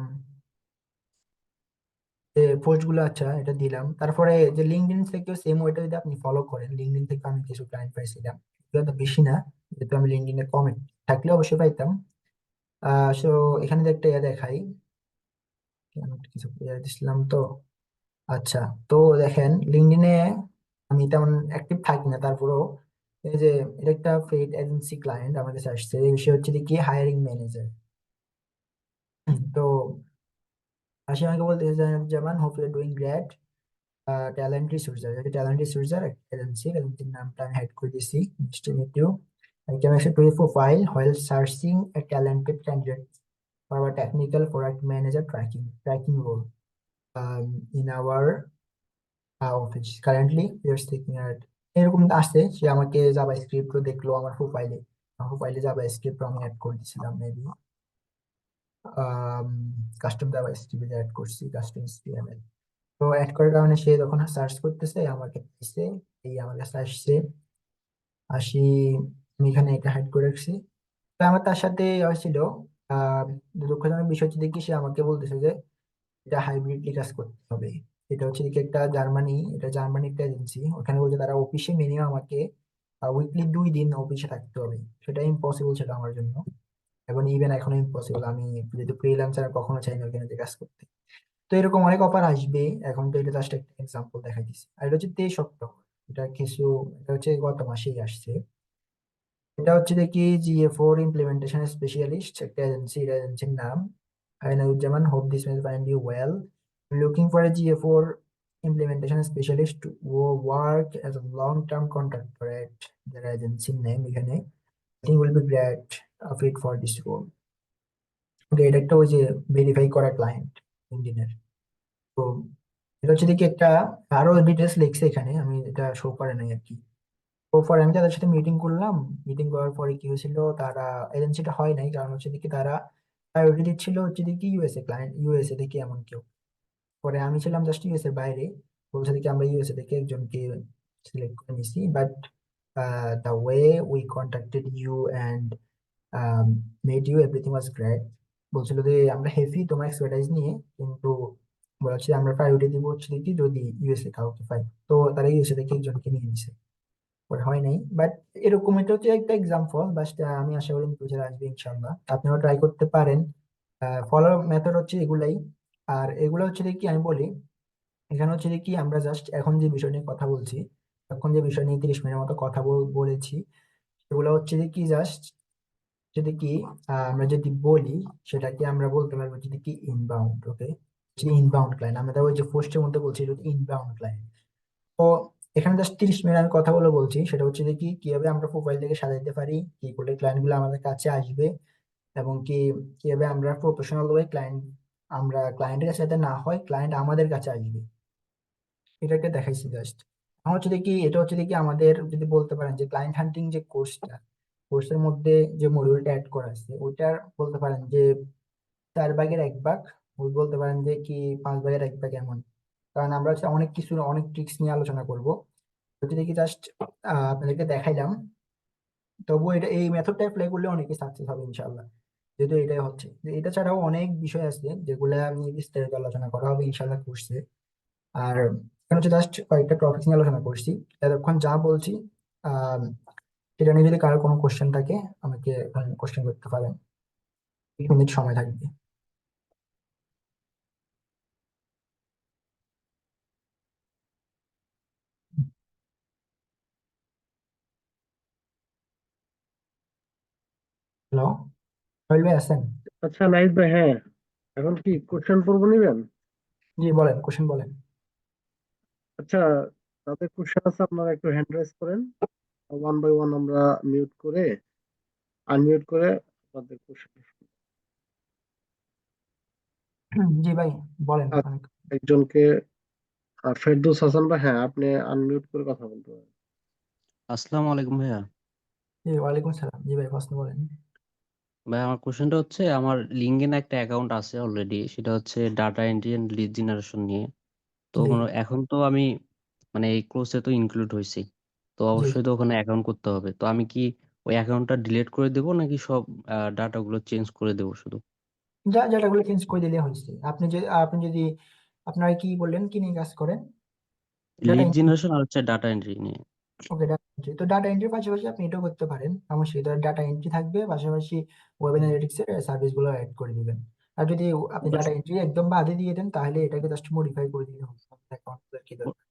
যে পোস্ট গুলো, আচ্ছা এটা দিলাম। তারপরে যে লিঙ্কডইন থেকেও সেম ওইটা যদি আপনি ফলো করেন, লিঙ্কডইন থেকে আমি কিছু ক্লায়েন্ট পাইছিলাম, এগুলো তো বেশি না, যেহেতু আমি লিঙ্কডইনে কমেন্ট থাকলে অবশ্যই পাইতাম। সো এখানে যে একটা ইয়ে দেখাই, আমি একটা কিছু ইয়ে দিছিলাম তো। আচ্ছা, তো দেখেন লিঙ্কডইনে আমি তেমন অ্যাক্টিভ থাকি না, তারপরেও এই যে এটা একটা পেইড এজেন্সি ক্লায়েন্ট আমার কাছে আসছে, এই বিষয় হচ্ছে কি হায়ারিং ম্যানেজার। তো আসি আমাকে বলতে যেমন hope you doing great, talent resourcer, এটা ট্যালেন্ট রিসোর্সার এজেন্সি, এজেন্সির নামটা আমি হাইড করে দিছি। Nice to meet you, I can actually to your profile while searching a talented candidate for a technical product manager tracking role in our office. Currently, we are seeking at, এরকম আসছে, সে আমাকে Java script দেখলো আমার প্রোফাইলে, আমার প্রোফাইলে Java script আমি add করে দিয়েছিলাম maybe, custom JavaScript add করছি, কাস্টম HTML। তো অ্যাড করার কারণে সে যখন সার্চ করতেছে আমাকে পাইছে, এই আমার কাছে আসছে 80 আমি এখানে এটা হাইড করে রাখছি। তো আমার তার সাথে হয়েছিল আহ দুঃখজনক বিষয় হচ্ছে দেখি সে আমাকে বলতেছে যে এটা হাইব্রিডলি কাজ করতে হবে। এটা হচ্ছে দেখি একটা জার্মানি, এটা জার্মানি একটা এজেন্সি, ওখানে বলছে তারা অফিসে মিনিমাম আমাকে উইকলি 2 দিন অফিসে থাকতে হবে। সেটা ইম্পসিবল ছিল আমার জন্য, এবং ইভেন এখনো ইম্পসিবল। আমি যেহেতু ফ্রিল্যান্সার কখনো চাই না ওখানে যে কাজ করতে। তো এরকম অনেক অফার আসবে। এখন তো এটা জাস্ট একটা এক্সাম্পল দেখা দিচ্ছি। আর এটা হচ্ছে 23 অক্টোবর, এটা কিছু, এটা হচ্ছে গত মাসেই আসছে। এটা হচ্ছে দেখি GA4 ইমপ্লিমেন্টেশন স্পেশালিস্ট, একটা এজেন্সি, এজেন্সির নাম Ainazuzzaman. Hope this mail find you well, looking for a GA4 implementation specialist to work as a long-term contractor at their agency name এখানে। I think will be great fit for this role. Okay, এটা একটা ওই যে verify করা client engineer. তো এটা হচ্ছে দেখি একটা, আরো ডিটেলস লিখছে এখানে, আমি এটা শো করে নাই আর কি। তো পরে আমি তাদের সাথে মিটিং করলাম। মিটিং করার পরে কি হয়েছিল, তারা, এজেন্সিটা হয় নাই কারণ হচ্ছে দেখি তারা প্রায়োরিটি দিচ্ছিল হচ্ছে দেখি ইউএসএ ক্লায়েন্ট, ইউএসএ দেখি এমন কেউ। পরে আমি ছিলাম জাস্ট ইউএসএ বাইরে, বলছে দেখি আমরা ইউএসএ থেকে একজনকে সিলেক্ট করে নিছি। But the way we contacted you and made you, everything was great. বলছিল যে আমরা হেভি তোমার এক্সপার্টাইজ নিয়ে, কিন্তু বলছে আমরা প্রায়োরিটি দিব হচ্ছে দেখি যদি ইউএসএ কাউকে পাই। তো তারা ইউএসএ থেকে একজনকে নিয়ে নিছে, ওটা হয় নাই। বাট এরকম এটা হচ্ছে একটা এক্সাম্পল, বাট আমি আশা করি ফিউচারে আসবে ইনশাল্লাহ, আপনারাও ট্রাই করতে পারেন। ফলো মেথড হচ্ছে এগুলাই। আর এগুলো হচ্ছে কি আমি বলি, এখানে হচ্ছে কি আমরা জাস্ট এখন যে বিষয় নিয়ে কথা বলছি, এখন যে বিষয় নিয়ে 30 মিনিটের মতো কথা বলেছি, সেগুলো হচ্ছে কি জাস্ট যদি কি আমরা যদি বলি, সেটাকে আমরা বলতে পারবো যদি কি ইনবাউন্ড। ওকে, ইনবাউন্ড ক্লায়েন্ট, আমরা ওই যে পোস্টের মধ্যে বলছি ইনবাউন্ড ক্লায়েন্ট। তো এখানে জাস্ট 30 মিনিট আমি কথা বলে বলছি, সেটা হচ্ছে যে কি কিভাবে আমরা প্রোফাইল থেকে সাজাইতে পারি, কি করলে ক্লায়েন্ট গুলো আমাদের কাছে আসবে, এবং কি কিভাবে আমরা প্রফেশনাল ওয়ে ক্লায়েন্ট, আমরা ক্লায়েন্টের কাছে যাতে না হয় ক্লায়েন্ট আমাদের কাছে আসবে, এটাকে দেখাইছি জাস্ট। আমার হচ্ছে দেখি এটা হচ্ছে দেখি আমাদের যদি বলতে পারেন যে ক্লায়েন্ট হান্টিং যে কোর্সটা, কোর্সের মধ্যে যে মডিউলটা অ্যাড করা আছে ওইটার বলতে পারেন যে 4 ভাগের 1 ভাগ, ওই বলতে পারেন যে কি 5 ভাগের 1 ভাগ এমন। কারণ আমরা হচ্ছে অনেক কিছু, অনেক ট্রিক্স নিয়ে আলোচনা করবো। যদি দেখি জাস্ট আপনাদেরকে দেখাইলাম, তবুও এটা এই মেথডটা অ্যাপ্লাই করলে অনেকে সাকসেস হবে ইনশাল্লাহ। যেহেতু এটাই হচ্ছে যে, এটা ছাড়াও অনেক বিষয় আছে যেগুলো আমি বিস্তারিত আলোচনা করা হবে ইনশাল্লাহ কোর্সে। আর এখানে হচ্ছে জাস্ট কয়েকটা টপিক নিয়ে আলোচনা করছি এতক্ষণ যা বলছি। আহ সেটা নিয়ে যদি কারো কোনো কোশ্চেন থাকে আমাকে কোশ্চেন করতে পারেন, 1 মিনিট সময় থাকবে। হ্যালো, সোহেল ভাই আছেন? আচ্ছা নাইস ভাই, হ্যাঁ। এখন কি কোশ্চেন পর্ব নিবেন? জি বলেন, কোশ্চেন বলেন। আচ্ছা, তাদের কোশ্চেন আছে, আপনারা একটু হ্যান্ড রাইজ করেন। ওয়ান বাই ওয়ান আমরা মিউট করে, আনমিউট করে আপনাদের কোশ্চেন। জি ভাই, বলেন অনেক। একজনকে ফেরদৌস হাসান ভাই, হ্যাঁ আপনি আনমিউট করে কথা বলতে পারেন। আসসালামু আলাইকুম ভাইয়া। জি ওয়ালাইকুম সালাম। জি ভাই, প্রশ্ন বলেন। ভাই আমার কোশ্চেনটা হচ্ছে, আমার লিঙ্কডইন একটা অ্যাকাউন্ট আছে অলরেডি, সেটা হচ্ছে data entry and lead generation নিয়ে। তো জি এখন তো আমি মানে এই কোর্সে তো ইনক্লুড হয়েছি, তো জি, অবশ্যই তো ওখানে অ্যাকাউন্ট করতে হবে। তো আমি কি ওই অ্যাকাউন্টটা ডিলিট করে দেবো নাকি সব ডাটাগুলো চেঞ্জ করে দেবো শুধু? যা যেটাগুলো চেঞ্জ করে দিলে হয়েছে। আপনি যদি আপনারা কি বললেন কি নিয়ে কাজ করেন? Data lead entry. জেনারেশন আর হচ্ছে ডাটা এন্ট্রি নিয়ে। ওকে, ডাটা এন্ট্রি, তো ডাটা এন্ট্রির পাশাপাশি আপনি এটাও করতে পারেন, সমস্যা নেই। ডাটা এন্ট্রি থাকবে, পাশাপাশি ওয়েব অ্যানালিটিক্স এর সার্ভিস গুলো অ্যাড করে দিবেন। আর যদি আপনি ওটা ডাটা এন্ট্রি একদম বাদে দিয়ে দেন, তাহলে এটাকে জাস্ট মডিফাই করে দিলে হবে অ্যাকাউন্ট কি ও- দরকার।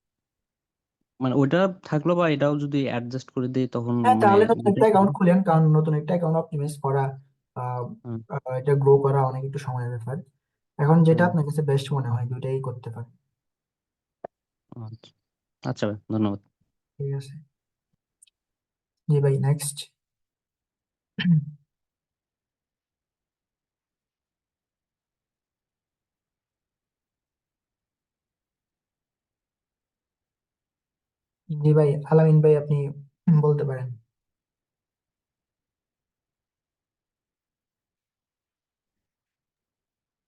মানে ওইটা থাকলো, বা এটাও যদি অ্যাডজাস্ট করে দিই তখন হ্যাঁ, মানে তাহলে নতুন একটা দুইটাই হবে? অ্যাকাউন্ট খুলেন, কারণ নতুন একটা অ্যাকাউন্ট অপটিমাইজ করা, আহ, হুম। এটা গ্রো করা অনেক একটু সময়ের ব্যাপার। এখন যেটা হুম। আপনার কাছে বেস্ট মনে হয় দুইটাই করতে পারেন। আচ্ছা। আচ্ছা ভাই, ধন্যবাদ। ঠিক আছে। জি ভাই, নেক্সট। জি ভাই, আলামিন ভাই, আপনি বলতে পারেন।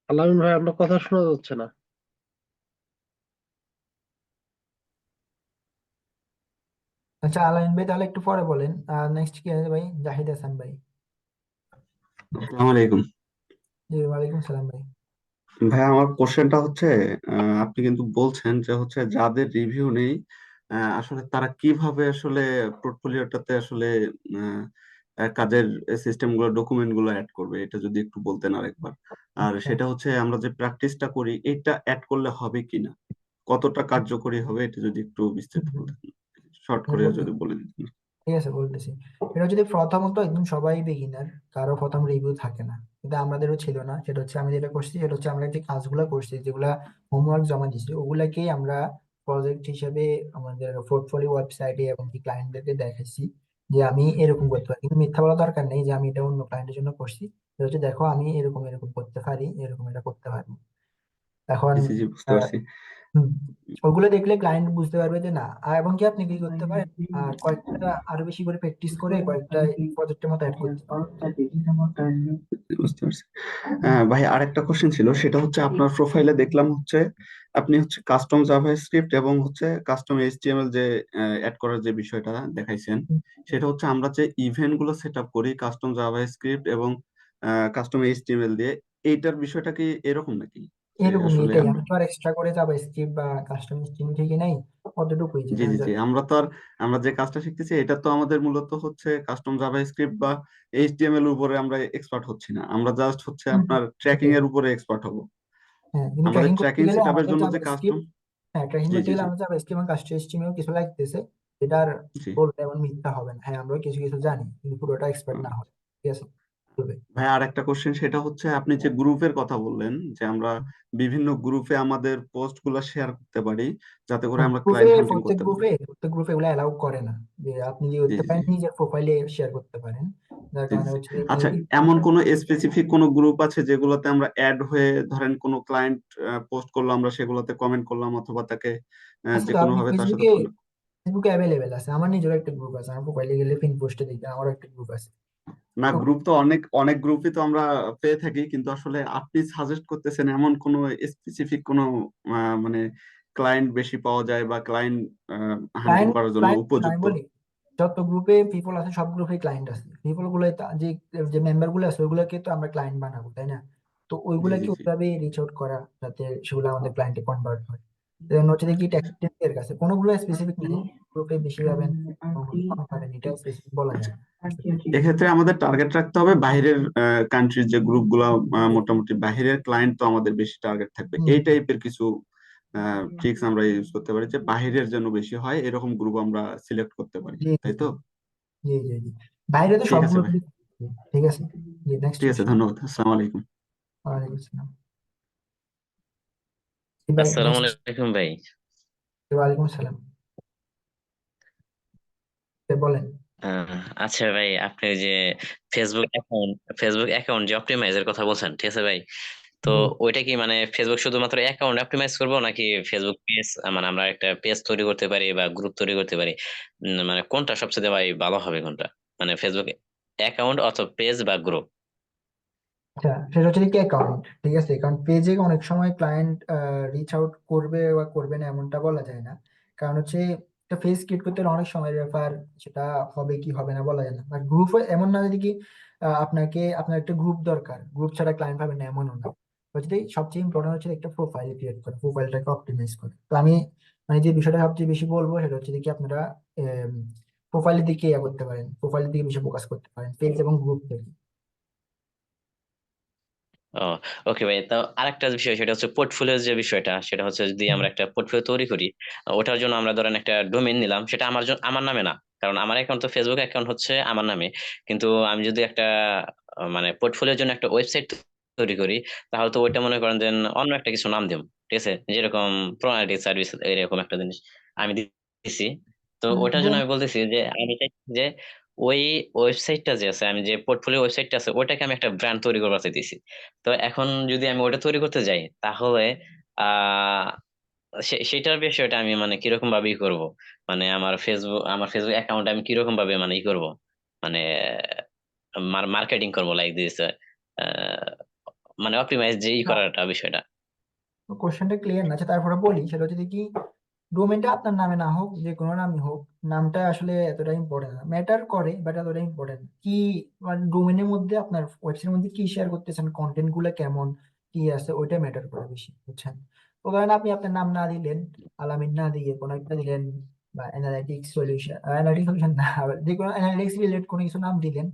আলামিন ভাই, আপনার কথা শোনা যাচ্ছে না। আচ্ছা, আলাইন ভাই তাহলে একটু পরে বলেন। নেক্সট কি আছে ভাই? জাহিদ হাসান ভাই। আসসালামু আলাইকুম। জি, ওয়ালাইকুম সালাম ভাই। ভাই আমার কোশ্চেনটা হচ্ছে, আপনি কিন্তু বলছেন যে হচ্ছে যাদের রিভিউ নেই, আসলে তারা কিভাবে আসলে পোর্টফোলিওটাতে আসলে আহ, কাজের সিস্টেম গুলো, ডকুমেন্ট গুলো অ্যাড করবে, এটা যদি একটু বলতেন আরেকবার। আর আচ্ছা। সেটা হচ্ছে আমরা যে প্র্যাকটিসটা করি এটা অ্যাড করলে হবে কিনা, কতটা কার্যকরী হবে, এটা যদি একটু বিস্তারিত হুম, বলতেন, শর্ট আমি করে বলি, যদি বলে দিতেন। ঠিক আছে বলতেছি। এটা যদি প্রথমত একদম সবাই বিগিনার, কারো প্রথম রিভিউ থাকে না, কিন্তু আমাদেরও ছিল না। সেটা হচ্ছে আমি যেটা করছি সেটা হচ্ছে আমরা যে কাজগুলো করছি, যেগুলা হোমওয়ার্ক জমা দিচ্ছি, ওগুলাকেই আমরা প্রজেক্ট হিসেবে আমাদের পোর্টফোলিও ওয়েবসাইটে এবং কি ক্লায়েন্টদেরকে দেখাইছি যে আমি এরকম করতে পারি। কিন্তু মিথ্যা বলা দরকার নেই যে আমি এটা অন্য ক্লায়েন্টের জন্য করছি। এটা হচ্ছে দেখো আমি এরকম এরকম করতে পারি, এরকম এটা করতে পারি। এখন জি জি জি, বুঝতে আহ, পারছি। হুম, ওগুলো দেখলে ক্লায়েন্ট বুঝতে পারবে যে না। আর এবং কি আপনি কি করতে পারেন, আর কয়েকটা আরো বেশি করে প্র্যাকটিস করে কয়েকটা প্রজেক্টের মতো অ্যাড করতে পারেন। বুঝতে পারছি। ভাই আরেকটা কোশ্চেন ছিল, সেটা হচ্ছে আপনার প্রোফাইলে দেখলাম হচ্ছে আপনি হচ্ছে কাস্টম জাভাস্ক্রিপ্ট এবং হচ্ছে কাস্টম এইচটিএমএল যে অ্যাড করার যে বিষয়টা দেখাইছেন, হুম, সেটা হচ্ছে আমরা যে ইভেন্ট গুলো সেট আপ করি কাস্টম জাভাস্ক্রিপ্ট এবং কাস্টম এইচটিএমএল দিয়ে, এইটার বিষয়টা কি এরকম নাকি, যে এরকমই আসলে এটাই। আমরা, আমি তো আর এক্সট্রা করে যাবো স্ক্রিপ্ট বা কাস্টম স্ট্রিং থেকে নাই, অতটুকুই জি যেটা জি জি, আমরা যে কাজটা শিখতেছি এটা তো আমাদের মূলত হচ্ছে কাস্টম জাভাস্ক্রিপ্ট বা এইচটিএমএল এর উপরে আমরা এক্সপার্ট হচ্ছি না, আমরা জাস্ট হচ্ছে হুম, আপনার ট্র্যাকিং এটাই। এর উপরে এক্সপার্ট হব। হ্যাঁ, কিন্তু আমাদের ট্র্যাকিং করতে ট্র্যাকিং গেলে সেটআপের আমাদের জন্য যে কাস্টম, জাভাস্ক্রিপ্ট, হ্যাঁ ট্র্যাকিং জি করতে জি গেলে জি আমাদের জাভাস্ক্রিপ্ট এবং কাস্টম এইচটিএমএল কিছু লাগতেছে। এটার জি। বলতে এমন মিথ্যা হবে না। হ্যাঁ, আমরা কিছু কিছু জানি, কিন্তু পুরোটা এক্সপার্ট না হয়। ঠিক আছে, চলবে। ভাই আর একটা কোশ্চেন, সেটা হচ্ছে আপনি যে গ্রুপের কথা বললেন যে আমরা বিভিন্ন গ্রুপে আমাদের পোস্ট গুলা শেয়ার করতে পারি যাতে করে আমরা গ্রুপে, ক্লায়েন্ট হান্টিং প্রত্যেক করতে পারি। গ্রুপে প্রত্যেক গ্রুপে এগুলো অ্যালাউ করে না যে আপনি কি জি করতে জি জি পারেন নিজের প্রোফাইলে শেয়ার করতে পারেন। যার জি জি কারণে জি। হচ্ছে কি, আচ্ছা, এমন কোন স্পেসিফিক কোন গ্রুপ আছে যেগুলোতে আমরা অ্যাড হয়ে, ধরেন কোন ক্লায়েন্ট পোস্ট করলো, আমরা সেগুলোতে কমেন্ট করলাম অথবা তাকে আচ্ছা যে তো কোনো আপনি ভাবে তার সাথে ফেসবুকে, কন্ট্যাক্ট। ফেসবুকে অ্যাভেলেবেল আছে। আমার নিজেরও একটা গ্রুপ আছে, আমার প্রোফাইলে গেলে পিন পোস্টে দেখবেন আমারও একটা গ্রুপ আছে। না, তো গ্রুপ তো অনেক অনেক গ্রুপই তো আমরা পেয়ে থাকি, কিন্তু আসলে আপনি সাজেস্ট করতেছেন এমন কোন স্পেসিফিক কোন মানে ক্লায়েন্ট বেশি পাওয়া যায় বা ক্লায়েন্ট হান্টিং ক্লায়েন্ট, করার জন্য ক্লায়েন্ট আমি উপযুক্ত। বলি, যত গ্রুপে পিপল আছে সব গ্রুপে ক্লায়েন্ট আছে। পিপল গুলো যে যে মেম্বার গুলো আছে ওইগুলোকে তো আমরা ক্লায়েন্ট বানাবো, তাই না? তো জি জি ওইগুলাকে জি ওইভাবে রিচ আউট করা যাতে সেগুলো আমাদের ক্লায়েন্টে কনভার্ট হয়। যেমন হচ্ছে কি টেক্সটের কাছে কোনোগুলো স্পেসিফিক নেই, গ্রুপে বেশি পাবেন, কোনোগুলো কম পাবেন, এটা স্পেসিফিক বলা যায় না। এক্ষেত্রে আমাদের টার্গেট রাখতে হবে বাইরের কান্ট্রির যে গ্রুপগুলো, মোটামুটি বাইরের ক্লায়েন্ট তো আমাদের বেশি টার্গেট থাকবে, হুম, এই টাইপের কিছু ট্রিক্স আমরা ইউজ করতে পারি যে বাইরের জন্য বেশি হয় এরকম গ্রুপ আমরা সিলেক্ট করতে পারি, জি জি তাই তো? জি জি জি। বাইরে তো ঠিক আছে সবগুলো ভাই, ঠিক আছে। জি, নেক্সট ঠিক আছে, কোশ্চেন। ধন্যবাদ, আসসালামু আলাইকুম। ওয়ালাইকুম আসসালাম। জি ভাই, আসসালামু নেক্সট। আলাইকুম ভাই। ওয়ালাইকুম আসসালাম। বলেন। আহ, আচ্ছা ভাই, আপনি ওই যে ফেসবুক অ্যাকাউন্ট যে অপটিমাইজের কথা বলছেন, ঠিক আছে ভাই? তো জি। ওইটা কি মানে ফেসবুক শুধুমাত্র অ্যাকাউন্ট অপটিমাইজ করবো, নাকি ফেসবুক পেজ, মানে আমরা একটা পেজ তৈরি করতে পারি বা গ্রুপ তৈরি করতে পারি? মানে কোনটা সবচেয়ে ভাই ভালো হবে, কোনটা? মানে ফেসবুক অ্যাকাউন্ট অথবা পেজ বা গ্রুপ? আচ্ছা, সেটা হচ্ছে কি অ্যাকাউন্ট, ঠিক আছে। কারণ পেজে অনেক সময় ক্লায়েন্ট রিচ আউট করবে বা করবে না এমনটা বলা যায় না। কারণ হচ্ছে একটা পেজ ক্রিয়েট করতে হলে অনেক সময়ের ব্যাপার, সেটা হবে কি হবে না বলা যায় না। আর গ্রুপ এমন না যদি কি আপনাকে, আপনার একটা গ্রুপ দরকার, গ্রুপ ছাড়া ক্লায়েন্ট পাবেন না এমনও না। হচ্ছে সবচেয়ে ইম্পর্টেন্ট হচ্ছে একটা প্রোফাইল ক্রিয়েট করা, প্রোফাইলটাকে অপটিমাইজ করা। তো আমি মানে যে বিষয়টা সবচেয়ে বেশি বলবো সেটা হচ্ছে কি আপনারা প্রোফাইলের দিকে ইয়ে করতে পারেন, প্রোফাইলের দিকে বেশি ফোকাস করতে পারেন পেজ এবং গ্রুপ থেকে। ও, ওকে ভাই। তো আরেকটা বিষয়, সেটা হচ্ছে পোর্টফোলিওর যে বিষয়টা, সেটা হচ্ছে যদি আমরা একটা পোর্টফোলিও তৈরি করি, ওটার জন্য আমরা ধরেন একটা ডোমেইন নিলাম, সেটা আমার জন্য, আমার নামে না, কারণ আমার অ্যাকাউন্ট তো, ফেসবুক অ্যাকাউন্ট হচ্ছে আমার নামে। কিন্তু আমি যদি একটা মানে পোর্টফোলিওর জন্য একটা ওয়েবসাইট তৈরি করি, তাহলে তো ওইটা মনে করেন যে অন্য একটা কিছু নাম দেব, ঠিক আছে? যেরকম প্রোনাইটি সার্ভিস, এরকম একটা জিনিস আমি দিছি। তো ওটার জন্য আমি বলতেছি যে আমি চাইছি যে ওই ওয়েবসাইটটা যে আছে, আমি যে পোর্টফোলিও ওয়েবসাইটটা আছে, ওটাকে আমি একটা ব্র্যান্ড তৈরি করতে চাইতেছি। তো এখন যদি আমি ওটা তৈরি করতে যাই, তাহলে আহ সেটার বিষয়টা আমি মানে কিরকম ভাবে করব, মানে আমার ফেসবুক অ্যাকাউন্ট আমি কিরকম ভাবে মানে করব, মানে মার্কেটিং করবো, লাইক দিস, মানে অপটিমাইজ যে না, করাটা বিষয়টা। কোশ্চেনটা ক্লিয়ার না আছে, তারপরে বলি। সেটা হচ্ছে কি ডোমেনটা আপনার নামে না হোক, যে কোনো নামই হোক, নামটা আসলে এতটা ইম্পর্টেন্ট না, ম্যাটার করে বাট এতটা ইম্পর্টেন্ট কি, মানে ডোমেনের মধ্যে আপনার ওয়েবসাইটের মধ্যে কি শেয়ার করতেছেন, কন্টেন্ট গুলো কেমন কি আছে, ওইটা ম্যাটার করে বেশি, বুঝছেন? তো ধরেন আপনি আপনার নাম না দিলেন, আলামিন না দিয়ে কোনো একটা দিলেন, বা অ্যানালিটিক্স সলিউশন না, যে কোনো অ্যানালিটিক্স রিলেটেড কোনো কিছু নাম দিলেন,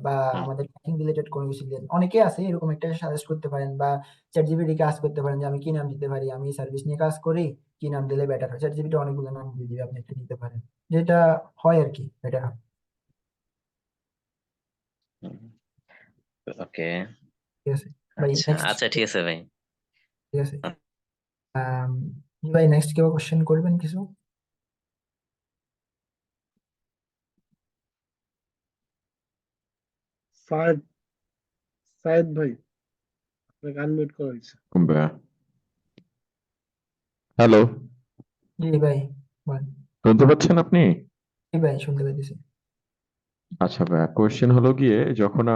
বা হুম। আমাদের ট্র্যাকিং রিলেটেড কোনো কিছু দিলেন, অনেকে আছে এরকম একটা সাজেস্ট করতে পারেন, বা চ্যাটজিপিটি কে আস্ক করতে পারেন যে আমি কি নাম দিতে পারি, আমি সার্ভিস নিয়ে কাজ করি, কি নাম দিলে বেটার হয়, চ্যাটজিপিটি অনেকগুলো নাম দিয়ে দিবে, আপনি একটা দিতে পারেন, যেটা হয় আর কি, বেটার হয়। ওকে। ঠিক আছে ভাই, আচ্ছা নেক্সট। আচ্ছা, ঠিক আছে ভাই। ঠিক আছে। আম, জি ভাই, নেক্সট কেউ কোশ্চেন করবেন কিছু? সায়েদ সায়েদ ভাই, আপনাকে আনমিউট করা হয়েছে। হ্যালো, জি ভাই, বলেন। শুনতে পাচ্ছেন আপনি? জি ভাই, শুনতে পাইতেছি। আচ্ছা ভাইয়া, কোয়েশ্চেন হলো গিয়ে যখন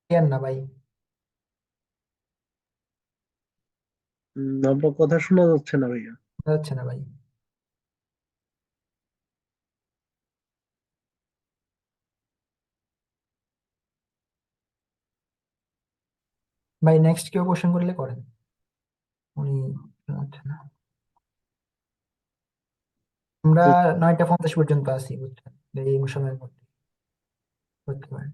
ক্লিয়ার না ভাই। আপনার কথা শোনা যাচ্ছে না ভাইয়া। শোনা যাচ্ছে না ভাই। ভাই নেক্সট কেউ কোশ্চেন করলে করেন, উনি শোনা যাচ্ছে না। আমরা 9টা 50 পর্যন্ত আছি, বুঝছেন, এই সময়ের মধ্যে করতে পারেন।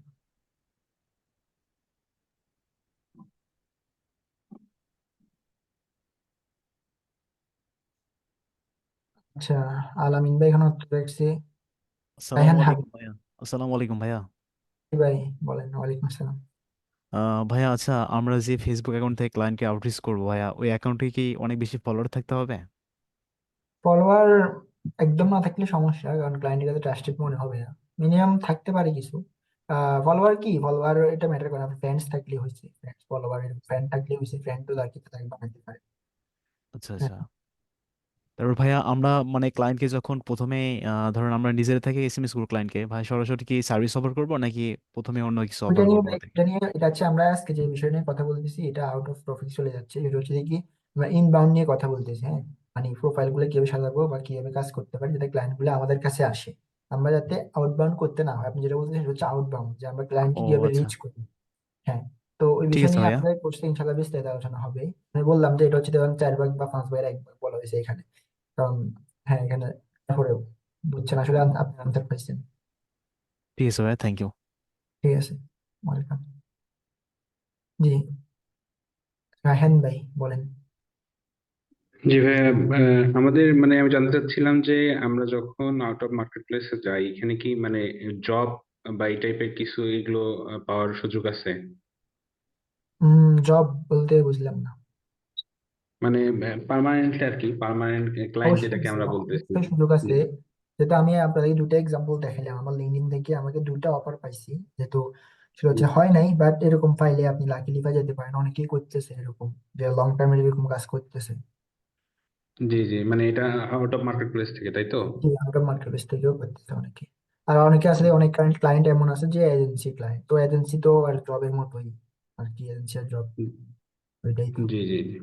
আচ্ছা, আলামিন ভাই এখন উত্তর দেখছি। আসসালামু রায়হান আলাইকুম হাবিব ভাইয়া। আসসালামু আলাইকুম ভাইয়া। ভাই, বলেন। ওয়ালাইকুম আসসালাম। ভাইয়া, আচ্ছা, আমরা যে ফেসবুক অ্যাকাউন্ট থেকে ক্লায়েন্টকে আউটরিচ করবো ভাইয়া, ওই অ্যাকাউন্টে কি অনেক বেশি ফলোয়ার থাকতে হবে? ফলোয়ার একদম না থাকলে সমস্যা, কারণ ক্লায়েন্টের কাছে ট্রাস্টেড মনে হবে না। মিনিমাম থাকতে পারে কিছু। ফলোয়ার কি, ফলোয়ার এটা ম্যাটার করে না, ফ্রেন্ডস থাকলে হয়েছে, ফ্রেন্ডস ফলোয়ার ফ্রেন্ড থাকলে হয়েছে, ফ্রেন্ড তো আর কিছু তাকে বানাতে পারে। আচ্ছা হ্যাঁ, আচ্ছা। তারপর ভাইয়া, আমরা মানে ক্লায়েন্টকে যখন প্রথমে ধরুন আমরা নিজের থেকে এসএমএস করবো ক্লায়েন্টকে, ভাই সরাসরি কি সার্ভিস অফার করবো নাকি প্রথমে অন্য কিছু ওইটা অফার নিয়ে করবো ভাই, ওদেরকে? এটা নিয়ে, এটা হচ্ছে আমরা আজকে যে বিষয় নিয়ে কথা বলতেছি, এটা আউট অফ টপিক চলে যাচ্ছে। এটা হচ্ছে কি, আমরা ইনবাউন্ড নিয়ে কথা বলতেছি, হ্যাঁ, মানে প্রোফাইল গুলো কিভাবে সাজাবো বা কিভাবে কাজ করতে পারি যাতে ক্লায়েন্ট গুলো আমাদের কাছে আসে, আমরা যাতে আউটবাউন্ড করতে না হয়। আপনি যেটা বলতেছেন সেটা হচ্ছে আউটবাউন্ড, যে আমরা ক্লায়েন্টকে ও কিভাবে আচ্ছা, রিচ করি। হ্যাঁ, তো ওই ঠিক বিষয় আছে নিয়ে ভাইয়া। আমাদের কোর্সে ইনশাল্লাহ বিস্তারিত আলোচনা হবে। আমি বললাম যে এটা হচ্ছে ধরেন 4 ভাগ বা 5 ভাগের 1 ভাগ বলা হয়েছে এখানে, কারণ হ্যাঁ, এখানে তারপরে বুঝছেন আসলে, আপনি আনসার পাইছেন। ঠিক আছে ভাইয়া, থ্যাংক ইউ। ঠিক আছে, ওয়েলকাম। জি, রায়হান ভাই বলেন। জি ভাইয়া, আমাদের মানে আমি জানতে চাচ্ছিলাম যে আমরা যখন আউট অফ মার্কেট প্লেসে যাই, এখানে কি মানে জব বা এই টাইপের কিছু এগুলো পাওয়ার সুযোগ আছে? জব বলতে বুঝলাম না। মানে পার্মানেন্টলি আর কি, পার্মানেন্ট ক্লায়েন্ট অবশ্যই যেটাকে আছে, আমরা বলতেছি। অবশ্যই সুযোগ জি আছে। যেটা আমি আপনাদেরকে দুটো এক্সাম্পল দেখালাম, আমার লিঙ্কডইন থেকে আমাকে দুটো অফার পাইছি, যেহেতু সেটা জি হচ্ছে হয় নাই, বাট এরকম পাইলে আপনি লাকিলি পাই যেতে পারেন, অনেকেই করতেছে এরকম, যে লং টার্মের এরকম কাজ করতেছে। জি জি, মানে এটা আউট অফ মার্কেট প্লেস থেকে, তাই তো? জি, আমরা মার্কেট প্লেস থেকেও করতেছে অনেকে। আর অনেকে আছে, অনেক ক্লায়েন্ট এমন আছে যে এজেন্সি ক্লায়েন্ট, তো এজেন্সি তো আর জবের মতোই আর কি, এজেন্সি আর জব ওইটাই তো। জি জি জি।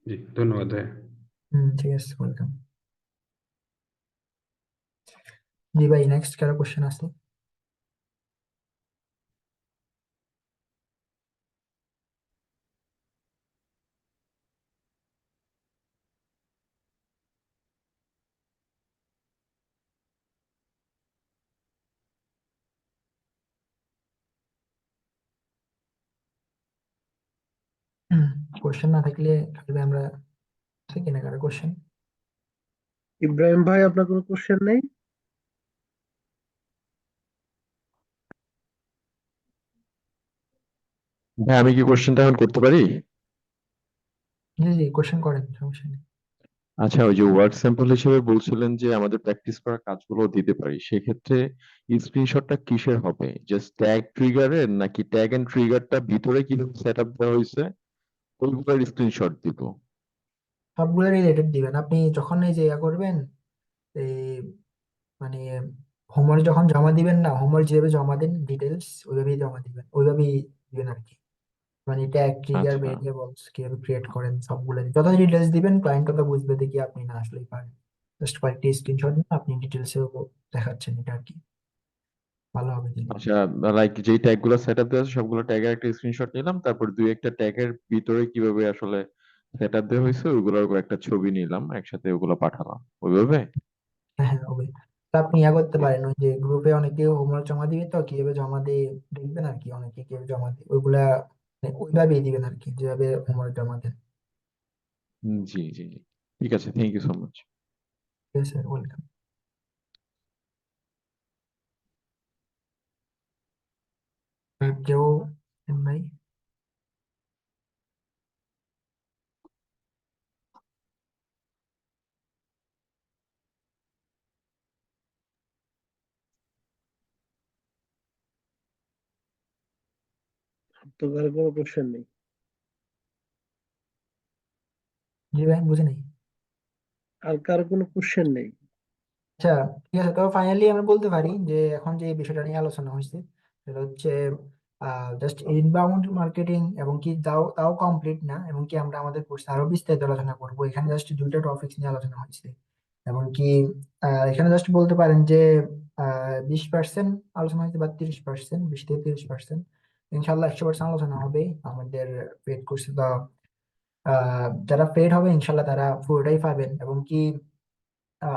জি, ধন্যবাদ ভাইয়া। ঠিক আছে, ওয়েলকাম। জি ভাই, নেক্সট কারো কোশ্চেন আছে? কোশ্চেন না থাকলে তাহলে আমরা, থেকে না কারো কোশ্চেন? ইব্রাহিম ভাই, আপনার কোনো কোশ্চেন নেই? হ্যাঁ, আমি কি কোয়েশ্চেনটা এখন করতে পারি? জি জি, কোশ্চেন করেন, সমস্যা নেই। আচ্ছা, ওই যে ওয়ার্ক স্যাম্পল হিসেবে বলছিলেন যে আমাদের প্র্যাকটিস করা কাজগুলো দিতে পারি, সেক্ষেত্রে স্ক্রিনশটটা কিসের হবে? জাস্ট ট্যাগ ট্রিগারের, নাকি ট্যাগ এন্ড ট্রিগারটা ভিতরে কিভাবে সেট আপ দেওয়া হয়েছে ওইগুলোর স্ক্রিনশট দিব? সবগুলো রিলেটেড দিবেন আপনি যখন এই যে ইয়া করবেন, এই মানে হোমওয়ার্ক যখন জমা দিবেন না, হোমওয়ার্ক যেভাবে জমা দেন ডিটেলস ওইভাবেই জমা দিবেন, ওইভাবেই দিবেন আর কি। মানে ট্যাগ, ট্রিগার, আচ্ছা ভেরিয়েবলস কিভাবে ক্রিয়েট করেন সবগুলো যত ডিটেলস দিবেন ক্লায়েন্ট তত বুঝবে দেখি আপনি না আসলেই পারেন। জাস্ট কয়েকটি স্ক্রিনশট নিয়ে আপনি ডিটেলসেও দেখাচ্ছেন, এটা আর কি ভালো হবে দিলে। আচ্ছা, লাইক যেই ট্যাগ গুলো সেট আপ দেওয়া আছে সবগুলো ট্যাগের একটা স্ক্রিনশট নিলাম, তারপর দুই একটা ট্যাগের ভিতরে কিভাবে আসলে সেট আপ দেওয়া হয়েছে ওগুলোর একটা ছবি নিলাম, একসাথে ওগুলো পাঠালাম ওইভাবে। হ্যাঁ হ্যাঁ হবে। তা আপনি ইয়া করতে পারেন, ওই যে গ্রুপে অনেকে হোমওয়ার্ক জমা দিবে তো কিভাবে জমা দিয়ে দেখবেন আর কি, অনেকে কিভাবে জমা দিয়ে ওইগুলা মানে ওইভাবেই দিবেন আর কি যেভাবে হোমওয়ার্ক জমা দেন। জি জি জি, ঠিক আছে, থ্যাংক ইউ সো মাচ। ঠিক আছে, ওয়েলকাম। কেউ নাই? তো আর কোনো কোশ্চেন নেই? জি ভাই, বুঝে নেই। আর কারো কোনো কোশ্চেন নেই? আচ্ছা, ঠিক আছে, তবে ফাইনালি আমরা বলতে পারি যে এখন যে বিষয়টা নিয়ে আলোচনা হয়েছে সেটা হচ্ছে জাস্ট ইনবাউন্ড মার্কেটিং, এবং কি তাও তাও কমপ্লিট না, এবং কি আমরা আমাদের কোর্সে আরো বিস্তারিত আলোচনা করবো। এখানে জাস্ট দুইটা টপিকস নিয়ে আলোচনা হয়েছে, এবং কি এখানে জাস্ট বলতে পারেন যে 20% আলোচনা হয়েছে বা 30%, 20 থেকে 30%। ইনশাল্লাহ 100% আলোচনা হবে আমাদের পেড কোর্সে। তো যারা পেড হবে ইনশাল্লাহ তারা পুরোটাই পাবেন, এবং কি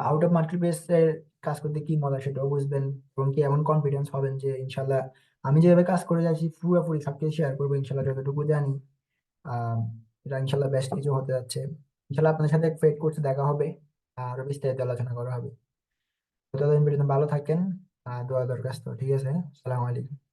আউট অফ মার্কেট প্লেস এর কাজ করতে কি মজা সেটাও বুঝবেন, এবং কি এমন কনফিডেন্স হবেন যে ইনশাল্লাহ আমি যেভাবে কাজ করে যাচ্ছি পুরোপুরি সবকিছু শেয়ার করবো ইনশাল্লাহ যতটুকু জানি। আহ এটা ইনশাল্লাহ বেস্ট কিছু হতে যাচ্ছে। ইনশাল্লাহ আপনার সাথে পেড করতে দেখা হবে, আরো বিস্তারিত আলোচনা করা হবে। ততদিন পর্যন্ত ভালো থাকেন, দোয়া দরখাস্ত। ঠিক আছে, আসসালামু আলাইকুম।